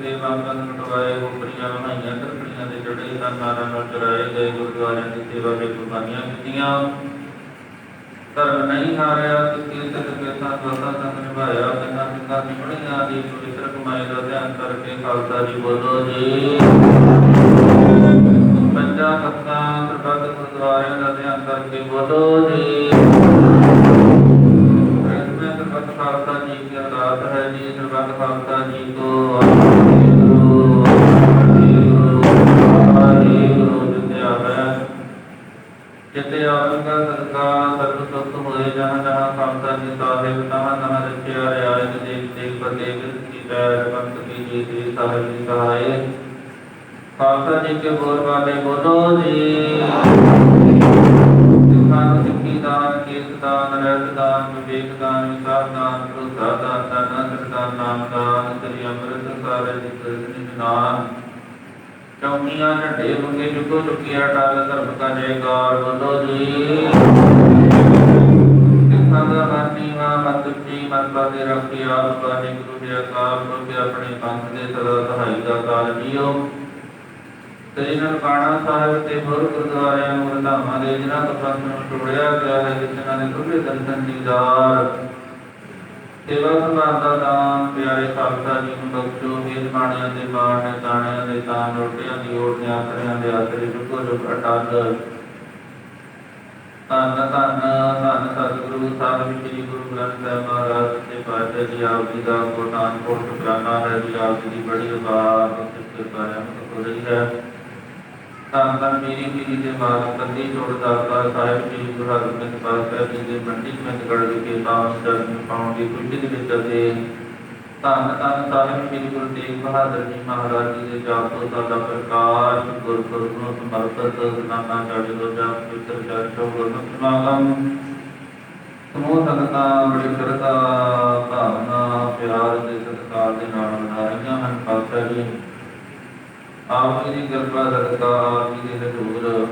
ਤੇ ਬੰਦਨ ਕਟਵਾਏ ਉਪਰੀਆਂ ਬਣਾਈਆਂ ਤਰਕੜੀਆਂ ਦੇ ਜੜੇ ਤਾਂ ਨਾਰਾਂ ਨਾਲ ਚਰਾਏ ਗਏ ਗੁਰਦੁਆਰਿਆਂ ਦੀ ਸੇਵਾ ਵਿੱਚ ਕੁਰਬਾਨੀਆਂ ਕੀਤੀਆਂ ਧਰਮ ਨਹੀਂ ਹਾਰਿਆ ਸਿੱਖੀ ਸਦਕੇ ਸਾਧਾ ਸੰਗ ਨਿਭਾਇਆ ਤਿੰਨਾਂ ਸਿੱਖਾਂ ਸਿੱਖਣੀਆਂ ਦੀ ਪਵਿੱਤਰ ਕਮਾਈ ਦਾ ਧਿਆਨ ਕਰਕੇ ਖਾਲਸਾ ਜੀ ਬੋਲੋ ਜੀ ਪੰਜਾਂ ਸੱਤਾਂ ਸਰਬੱਤ ਗੁਰਦੁਆਰਿਆਂ ਦਾ ਧਿਆਨ ਕਰਕੇ ਬੋਲੋ ਜੀ ਸਰਬੱਤ ਖਾਲਸਾ ਜੀ ਕੀ ਅਰਦਾਸ ਹੈ ਜੀ ਸਰਬੱਤ ਖਾਲਸਾ ਜੀ ਕੋ ਵਾਹਿਗੁਰੂ ਵਾਹਿਗੁਰੂ ਜਿਤੇ ਆਵੈ ਜਿਤੇ ਆਵਗਾ ਸਦਕਾ ਸਰਬ ਸੁਖ ਹੋਏ ਜਹਾਂ ਜਹਾਂ ਖਾਲਸਾ ਜੀ ਸਾਹਿਬ ਤਹਾਂ ਤਹਾਂ ਰਚਿਆ ਰਿਆਇਤ ਦੇਖ ਦੇਖ ਪ੍ਰਤੇਕ ਕੀ ਪੈਰ ਪੰਥ ਕੀ ਜੀ ਦੀ ਸਾਹਿਬ ਜੀ ਸਹਾਇ ਖਾਲਸਾ ਜੀ ਕੇ ਬੋਲ ਬਾਲੇ ਬੋਲੋ ਜੀ ਸਿੱਖਾਂ ਸਿੱਖੀ ਦਾਨ ਕੇਸ ਦਾਨ ਰਹਿਤ ਦਾਨ ਵਿਵੇਕ ਦਾਨ ਵਿਸਾਰ ਦਾਨ ਭਰੋਸਾ ਦਾਨ ਦਾਨ ਸਰਦਾਰ ਨਾਮ ਦਾਨ ਸ੍ਰੀ ਅੰਮ੍ਰਿਤ ਸਾਰੇ ਦੀ ਪ੍ਰਤਿ ਨਾਮ ਚੌਂਕੀਆਂ ਝੰਡੇ ਮੰਗੇ ਚੁੱਕੋ ਚੁੱਕਿਆ ਟਾਲ ਧਰਮ ਕਾ ਜੈਕਾਰ ਬੋਲੋ ਜੀ ਸਿੱਖਾਂ ਦਾ ਬਾਨੀ ਵਾ ਮਤ ਉੱਚੀ ਮਤ ਬਾਦੇ ਰੱਖੀ ਆਪ ਵਾਹਿਗੁਰੂ ਜੀ ਅਕਾਲ ਪੁਰਖ ਆਪਣੇ ਪੰਥ ਦੇ ਸਦਾ ਸਹਾਈ ਦਾ ਕਾਲ ਜੀਓ ਸ੍ਰੀ ਨਨਕਾਣਾ ਸਾਹਿਬ ਤੇ ਹੋਰ ਗੁਰਦੁਆਰਿਆਂ ਨੂੰ ਧਾਮਾਂ ਦੇ ਜਿਨ੍ਹਾਂ ਤੋਂ ਪੰਥ ਨੂੰ ਟੋੜਿਆ ਗਿਆ ਹੈ ਜਿਨ੍ਹਾਂ ਨੇ ਖੁੱਲੇ ਦਰਸ਼ਨ ਦੀਦਾਰ ਸੇਵਾ ਸੰਭਾਲ ਦਾ ਦਾਨ ਪਿਆਰੇ ਖਾਲਸਾ ਜੀ ਨੂੰ ਬਖਸ਼ੋ ਮੇਰ ਬਾਣਿਆਂ ਦੇ ਬਾਣ ਦਾਣਿਆਂ ਦੇ ਦਾਨ ਰੋਟੀਆਂ ਦੀ ਓਟ ਨਿਆਸਰਿਆਂ ਦੇ ਆਸਰੇ ਚੁੱਕੋ ਜੋ ਅਟਲ ਧੰਨ ਧੰਨ ਧੰਨ ਸਤਿਗੁਰੂ ਸਾਹਿਬ ਸ੍ਰੀ ਗੁਰੂ ਗ੍ਰੰਥ ਸਾਹਿਬ ਮਹਾਰਾਜ ਦੇ ਪਾਤਸ਼ਾਹ ਜੀ ਆਪ ਜੀ ਦਾ ਕੋਟਾਨ ਕੋਟ ਸ਼ੁਕਰਾਨਾ ਹੈ ਜੀ ਆਪ ਜੀ ਦੀ ਬੜੀ ਉਦਾਰ ਕਿਰਪਾ ਹੋ ਰਹੀ ਹੈ ਧੰਨ ਧੰਨ ਮੇਰੀ ਪੀਰੀ ਦੇ ਮਾਰਗ ਕੰਦੀ ਛੋੜਦਾ ਸਾਹਿਬ ਸ੍ਰੀ ਗੁਰੂ ਹਰਗੋਬਿੰਦ ਪਾਤਸ਼ਾਹ ਜੀ ਦੇ ਮੰਡੀ ਗੜ ਵਿਖੇ ਤਾਮ ਚਰਨ ਪਾਉਣ ਦੀ ਖੁਸ਼ੀ ਦੇ ਵਿੱਚ ਅਤੇ ਧੰਨ ਧੰਨ ਸਾਹਿਬ ਸ੍ਰੀ ਗੁਰੂ ਤੇਗ ਬਹਾਦਰ ਜੀ ਮਹਾਰਾਜ ਜੀ ਦੇ ਜਾਪ ਤੋਂ ਸਾਡਾ ਪ੍ਰਕਾਸ਼ ਗੁਰਪੁਰਬ ਨੂੰ ਸਮਰਪਿਤ ਨਾਨਾ ਚਾੜੀ ਦੋ ਜਾਪ ਪਵਿੱਤਰ ਚਰਨ ਗੁਰਮਤਿ ਸਮਾਗਮ ਸਮੂਹ ਸੰਗਤਾਂ ਬੜੀ ਸ਼ਰਧਾ ਭਾਵਨਾ ਪਿਆਰ ਦੇ ਸਤਿਕਾਰ ਦੇ ਨਾਲ ਮਨਾ ਰਹੀਆਂ ਹਨ ਪਾਤਸ਼ਾਹ ਜੀ ਆਪ ਜੀ ਦੀ ਕਿਰਪਾ ਸਦਕਾ ਆਪ ਜੀ ਦੇ ਹਜ਼ੂਰ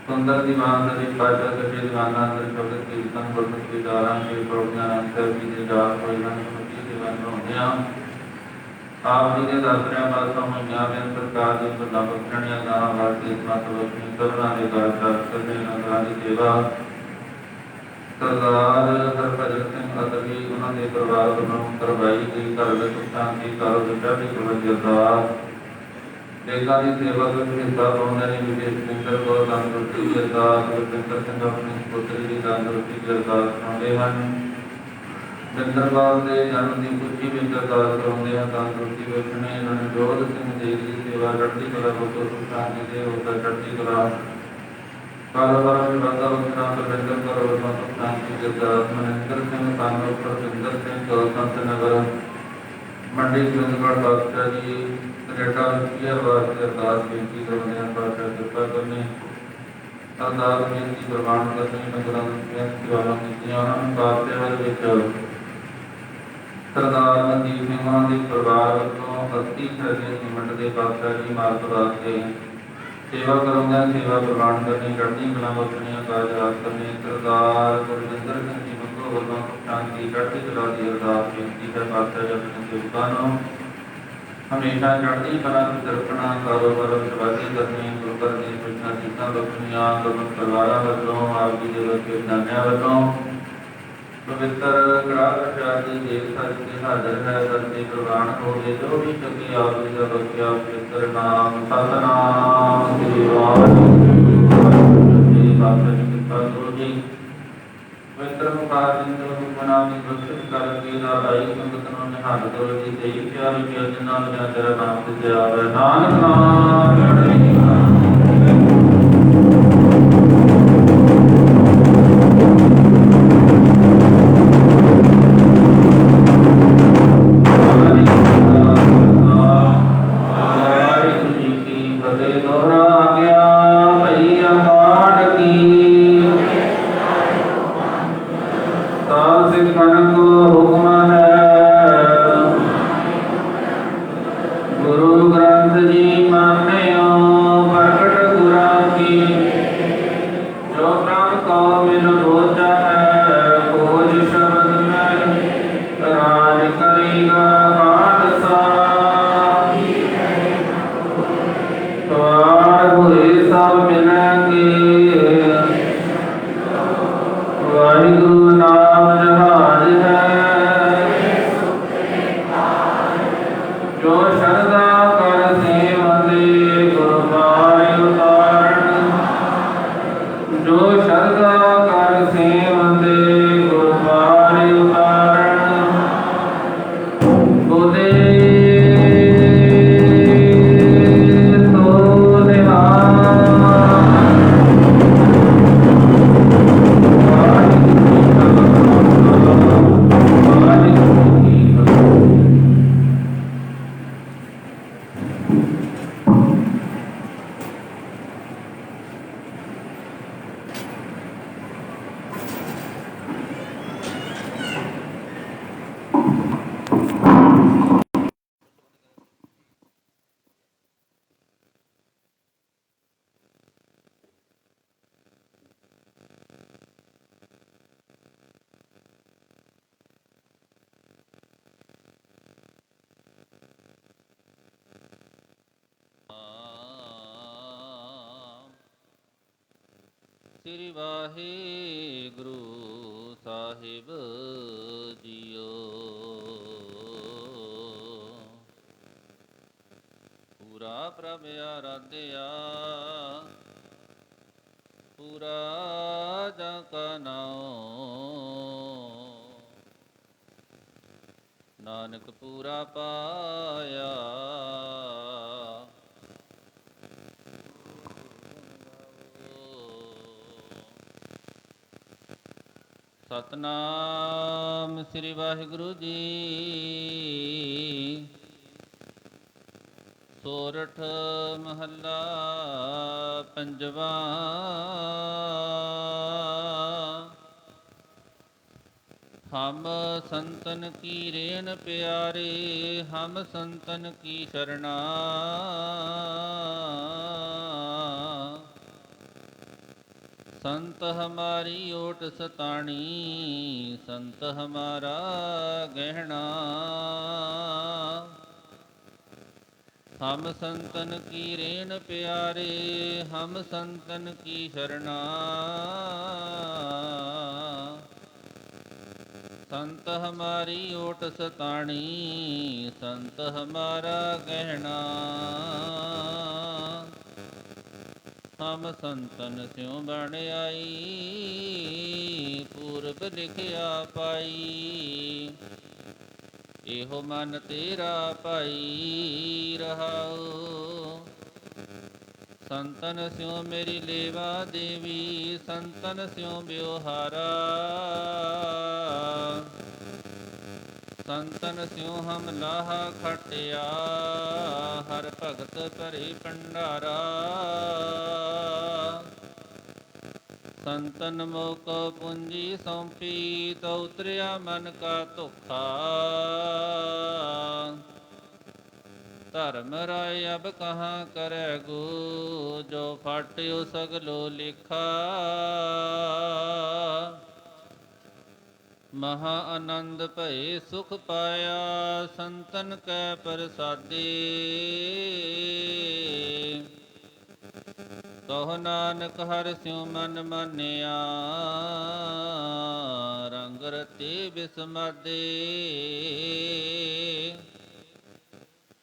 ਸੁੰਦਰ ਦੀਵਾਨ ਦੇ ਪਾਤਸ਼ਾਹ ਸੱਚੇ ਦੀਵਾਨਾਂ ਅੰਦਰ ਸ਼ਬਦ ਕੀਰਤਨ ਗੁਰਮਤਿ ਵਿਚਾਰਾਂ ਦੇ ਪ੍ਰੋਗਰਾਮ ਅੰਦਰ ਜੀ ਦੇ ਜਾਪ ਹੋਏ ਹਨ ਸਮੁੱਚੀ ਸੇਵਾ ਨਿਭਾਉਂਦੇ ਹਾਂ ਆਪ ਜੀ ਦੇ ਦਾਸਰਿਆਂ ਬਾਤਾਂ ਹੋਈਆਂ ਬਿਨ ਸਰਕਾਰ ਦੀ ਬੰਦਾ ਬਖਸ਼ਣੀਆਂ ਦਾ ਵਾਸਤੇ ਮਤ ਬਖਸ਼ਣੀ ਸਭਨਾਂ ਦੇ ਘਰ ਕਰਦੇ ਨਗਰਾਂ ਦੀ ਸੇਵਾ ਸਰਦਾਰ ਹਰਭਜਨ ਸਿੰਘ ਅਦਬੀ ਉਹਨਾਂ ਦੇ ਪਰਿਵਾਰ ਨੂੰ ਕਰਵਾਈ ਗਈ ਘਰ ਦੇ ਸੁਖ ਸ਼ਾਂਤੀ ਘਰ ਦੇ ਚੜ੍ਹਦੀ ਕਲਾ ਦੀ ਅਰਦਾਸ ਦੇਸਾਂ ਦੀ ਸੇਵਾ ਵਿੱਚ ਹਿੱਸਾ ਪਾਉਂਦੇ ਨੇ ਵਿਜੇ ਸਿੰਦਰ ਕੌਰ ਤੰਦਰੁਸਤੀ ਦੀ ਅਰਦਾਸ ਗੁਰਪਿੰਦਰ ਸਿੰਘ ਆਪਣੀ ਪੁੱਤਰੀ ਦੀ ਤੰਦਰੁਸਤੀ ਦੀ ਅਰਦਾਸ ਕਰਾਉਂਦੇ ਹਨ ਚੰਦਰਪਾਲ ਦੇ ਜਨਮ ਦੀ ਖੁਸ਼ੀ ਵਿੱਚ ਅਰਦਾਸ ਕਰਾਉਂਦੇ ਹਨ ਤੰਦਰੁਸਤੀ ਬਖਸ਼ਣੇ ਰਣਜੋਧ ਸਿੰਘ ਜੀ ਦੀ ਸੇਵਾ ਚੜ੍ਹਦੀ ਕਲਾ ਬਖਸ਼ੋ ਸੁਖ ਸ਼ਾਂਤੀ ਦੇ ਹੋਦਾ ਚੜ੍ਹਦੀ ਕਲਾ ਕਾਰੋਬਾਰ ਵਿੱਚ ਵਾਧਾ ਬਖਸ਼ਣਾ ਪ੍ਰਬੰਧਨ ਕਰੋ ਸੁਖ ਸ਼ਾਂਤੀ ਦੀ ਅਰਦਾਸ ਮਨਿੰਦਰ ਸਿੰਘ ਸਾਨੂੰ ਪ੍ਰਵਿੰਦਰ ਸਿੰਘ ਸੰਤ ਨਗਰ ਮੰਡੀ ਗੋਬਿੰਦਗੜ੍ਹ ਪਾਤਸ਼ਾਹ ਜੀ ਕੈਨੇਡਾ ਵਿੱਚ ਵਾਸਤੇ ਅਰਦਾਸ ਬੇਨਤੀ ਕਰਦੇ ਹਨ ਪਾਤਸ਼ਾਹ ਕਿਰਪਾ ਕਰਨੀ ਅਰਦਾਸ ਬੇਨਤੀ ਪ੍ਰਵਾਨ ਕਰਨੀ ਨਗਰਾਂ ਦੀਆਂ ਸੇਵਾਵਾਂ ਕੀਤੀਆਂ ਹਨ। ਕਾਰਸੇਵਾ ਵਿੱਚ ਸਰਦਾਰ ਮਨਦੀਪ ਸਿੰਘ ਉਹਨਾਂ ਦੇ ਪਰਿਵਾਰ ਵੱਲੋਂ 32 ਸਰਦੇ ਸੀਮੈਂਟ ਦੇ ਪਾਤਸ਼ਾਹ ਜੀ ਮਾਰਗ ਵਾਸਤੇ ਸੇਵਾ ਕਰੂੰਗਾ। ਸੇਵਾ ਪ੍ਰਵਾਨ ਕਰਨੀ, ਚੜ੍ਹਦੀ ਕਲਾ ਬਖਸ਼ਣੀਆਂ, ਕਾਰਜ ਰਾਸ ਕਰਨੇ। ਸਰਦਾਰ ਗੁਰਵਿੰਦਰ ਸਿੰਘ ਜੀ ਮੰਗੋ ਵੱਲੋਂ ਸ਼ਾਂਤੀ ਚੜ੍ਹਦੀ ਕਲਾ ਦੀ ਅਰਦਾਸ ਬੇਨਤੀ ਹੈ। ਪਾਤਸ਼ਾਹ ਜੀ ਆਪਣੇ ਸੇਵਕਾਂ ਨੂੰ ਹਮੇਸ਼ਾ ਚੜ੍ਹਦੀ ਕਲਾ ਵਿੱਚ ਰੱਖਣਾ, ਕਾਰੋਬਾਰ ਵਿੱਚ ਵਾਧੀ ਕਰਨੀ, ਗੁਰਪੁਰ ਦੀ ਖੁਸ਼ੀਆਂ ਚੀਜ਼ਾਂ ਬਖਸ਼ਣੀਆਂ। ਗੁਰਮਤਿ ਪਰਿਵਾਰਾਂ ਵੱਲੋਂ, ਆਪ ਜੀ ਦੇ ਵਰਗੇ ਨਾਨਿਆਂ ਵੱਲੋਂ ਪਵਿੱਤਰ ਕੜਾਹ ਪ੍ਰਸ਼ਾਦ ਦੀ ਦੇਗ ਸੱਜ ਕੇ ਹਾਜ਼ਰ ਹੈ। ਸੱਚੇ ਪ੍ਰਵਾਨ ਹੋਵੇ ਜੋ ਵੀ ਸ਼ਕਤੀ ਆਪ ਜੀ ਦਾ ਬਖਸ਼ਿਆ ਪਵਿੱਤਰ ਨਾਮ ਸਤਿਨਾਮ ਸ੍ਰੀ ਵਾਹਿਗੁਰੂ ਜੀ ਬਾਬਾ ਜੀ ਕਿਰਪਾ ਕਰੋ ਜੀ। ਪਵਿੱਤਰ ਮੁਖਾਰ ਸਿੰਘ ਹੁਕਮਨਾਂ ਦੀ ਬਖਸ਼ਿਸ਼ ਕਰਕੇ ਦਾਈ ਸੰਗਤ ਨੂੰ ਨਿਹਾਲ ਕਰੋ ਜੀ। ਤੇ ਪਿਆਰੀ ਪਿਆਰ ਜਿਨ੍ਹਾਂ ਨੂੰ ਤੇਰਾ ਨਾਮ ਦਿੱਤਾ ਹੈ ਨਾਨਕ ਨਾਮ ਚੜ੍ਹਦੀ ਕਲਾ। ਸ੍ਰੀ ਵਾਹਿਗੁਰੂ ਸਾਹਿਬ ਜੀਓ। ਪੂਰਾ ਪ੍ਰਭ ਆਰਾਧਿਆ, ਪੂਰਾ ਜਾਂ ਕਾ ਨਾਉ। ਨਾਨਕ ਪੂਰਾ ਪਾਇਆ, ਸਤਨਾਮ ਸ੍ਰੀ ਵਾਹਿਗੁਰੂ ਜੀ। ਸੋਰਠ ਮਹੱਲਾ ਪੰਜਵਾਂ। ਹਮ ਸੰਤਨ ਕੀ ਰੇਨ ਪਿਆਰੇ, ਹਮ ਸੰਤਨ ਕੀ ਸ਼ਰਣਾ। संत हमारी ओट सताणी, संत हमारा गहना। हम संतन की रेन प्यारे, हम संतन की शरणा। संत हमारी ओट सताणी, संत हमारा गहना। हम संतन स्यों बण आई, पूरब लिखिया पाई। एहो मन तेरा पाई रहाओ। संतन स्यों मेरी लेवा देवी, संतन स्यों ब्योहारा। संतन स्यों हम लाहा खटिया, हर भगत भरे भंडारा। ਸੰਤਨ ਮੋਕ ਪੁੰਜੀ ਸੌਂਪੀ ਤੋ ਉਤਰਿਆ ਮਨ ਕਾ ਧੋਖਾ ਧਰਮ ਰਾਇ ਅਬ ਕਹਾਂ ਕਰੈ ਗੋ ਜੋ ਫਾਟਿਓ ਸਗਲੋ ਲੇਖਾ ਮਹਾ ਆਨੰਦ ਭਏ ਸੁਖ ਪਾਇਆ ਸੰਤਨ ਕੈ ਪ੍ਰਸਾਦੇ ਕਹੋ ਨਾਨਕ ਹਰਿ ਸਿਉ ਮਨ ਮਾਨਿਆ ਰੰਗ ਰਤੇ ਬਿਸਮਾਦੇ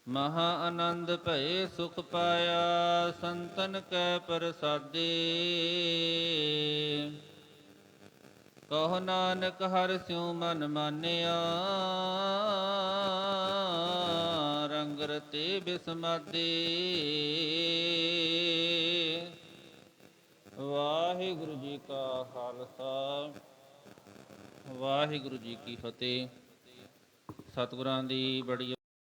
ਮਹਾ ਆਨੰਦ ਭਏ ਸੁਖ ਪਾਇਆ ਸੰਤਨ ਕੈ ਪ੍ਰਸਾਦੇ ਕਹੋ ਨਾਨਕ ਹਰਿ ਸਿਉ ਮਨ ਮਾਨਿਆ ਰੰਗ ਰਤੇ ਬਿਸਮਾਦੇ ਵਾਹਿਗੁਰੂ ਜੀ ਕਾ ਖਾਲਸਾ ਵਾਹਿਗੁਰੂ ਜੀ ਕੀ ਫਤਿਹ। ਸਤਿਗੁਰਾਂ ਦੀ ਬੜੀ